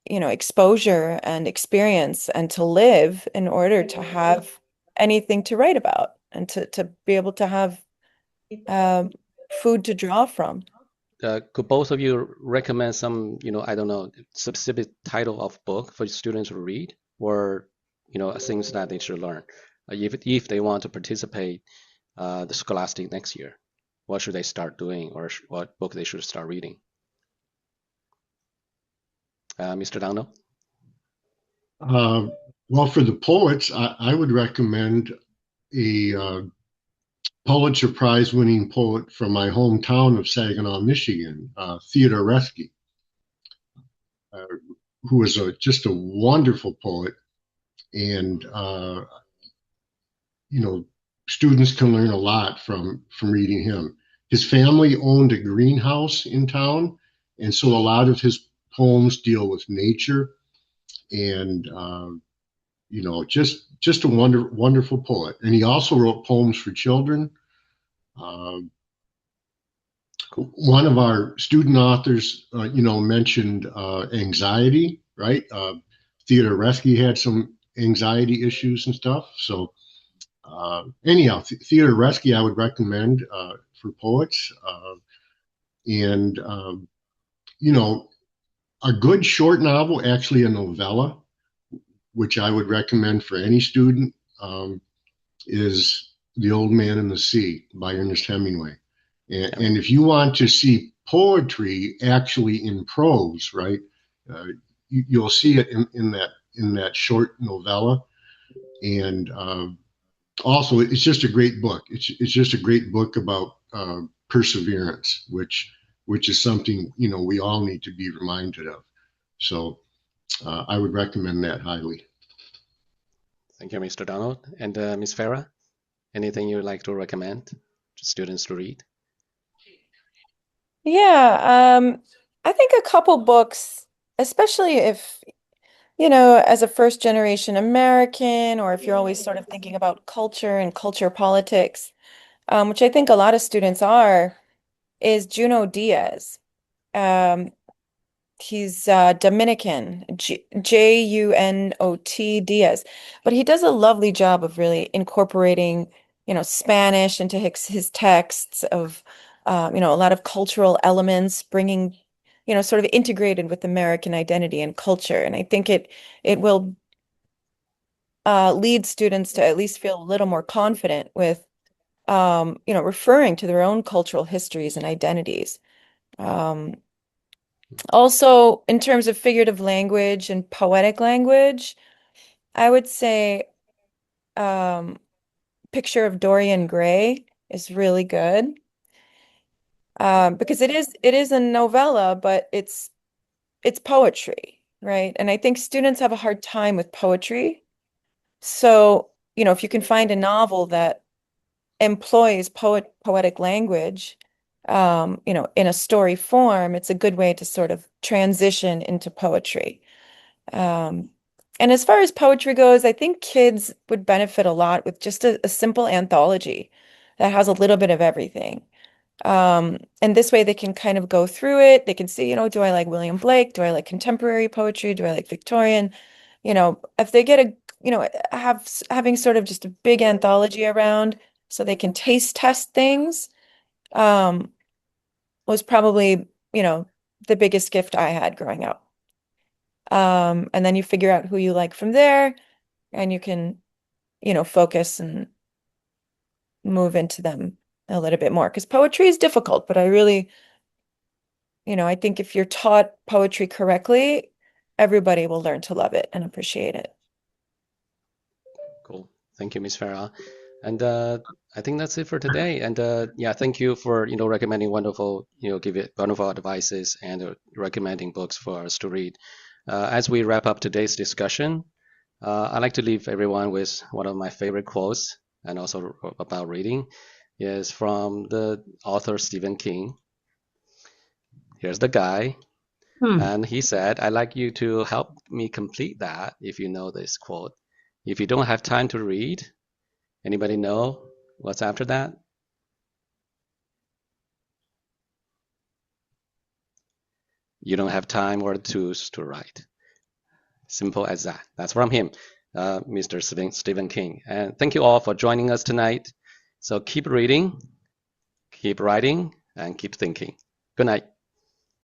exposure and experience and to live in order to have anything to write about and to be able to have food to draw from. Could both of you recommend some, I don't know, specific title of book for students to read, or, things that they should learn? If they want to participate the Scholastic next year, what should they start doing, or what book they should start reading? Mr. Dano? Well, for the poets, I would recommend a Pulitzer Prize winning poet from my hometown of Saginaw, Michigan, Theodore Reski, who is just a wonderful poet. And, students can learn a lot from reading him. His family owned a greenhouse in town, and so a lot of his poems deal with nature and, just a wonderful poet. And he also wrote poems for children. One of our student authors, mentioned anxiety, right? Theodore Reski had some anxiety issues and stuff. So anyhow, Theodore Reski I would recommend for poets. And, a good short novel, actually a novella, which I would recommend for any student, is The Old Man and the Sea by Ernest Hemingway. And if you want to see poetry actually in prose, right, you'll see it in that short novella. And also, it's just a great book. It's just a great book about perseverance, which is something we all need to be reminded of. So I would recommend that highly. Thank you, Mr. Donald. And Ms. Farah, anything you'd like to recommend to students to read? Yeah, I think a couple books, especially if, as a first generation American, or if you're always sort of thinking about culture and culture politics, which I think a lot of students are, is Junot Diaz. He's Dominican, Junot Diaz, but he does a lovely job of really incorporating, Spanish into his texts of, a lot of cultural elements, bringing, sort of integrated with American identity and culture. And I think it will lead students to at least feel a little more confident with, referring to their own cultural histories and identities. Also, in terms of figurative language and poetic language, I would say Picture of Dorian Gray is really good. Because it is a novella, but it's poetry, right? And I think students have a hard time with poetry. So, if you can find a novel that employs poetic language, in a story form, it's a good way to sort of transition into poetry. And as far as poetry goes, I think kids would benefit a lot with just a simple anthology that has a little bit of everything. And this way they can kind of go through it. They can see, do I like William Blake? Do I like contemporary poetry? Do I like Victorian? If they get having sort of just a big anthology around so they can taste test things, was probably, the biggest gift I had growing up. And then you figure out who you like from there, and you can, focus and move into them a little bit more. Because poetry is difficult, but I really, I think if you're taught poetry correctly, everybody will learn to love it and appreciate it. Cool. Thank you, Ms. Farah. And I think that's it for today. And yeah, thank you for recommending wonderful wonderful advices and recommending books for us to read. As we wrap up today's discussion, I'd like to leave everyone with one of my favorite quotes, and also about reading, is from the author Stephen King. Here's the guy, and he said, "I'd like you to help me complete that if you know this quote. If you don't have time to read," anybody know what's after that? You don't have time or tools to write. Simple as that. That's from him, Mr. Stephen King. And thank you all for joining us tonight. So keep reading, keep writing, and keep thinking. Good night.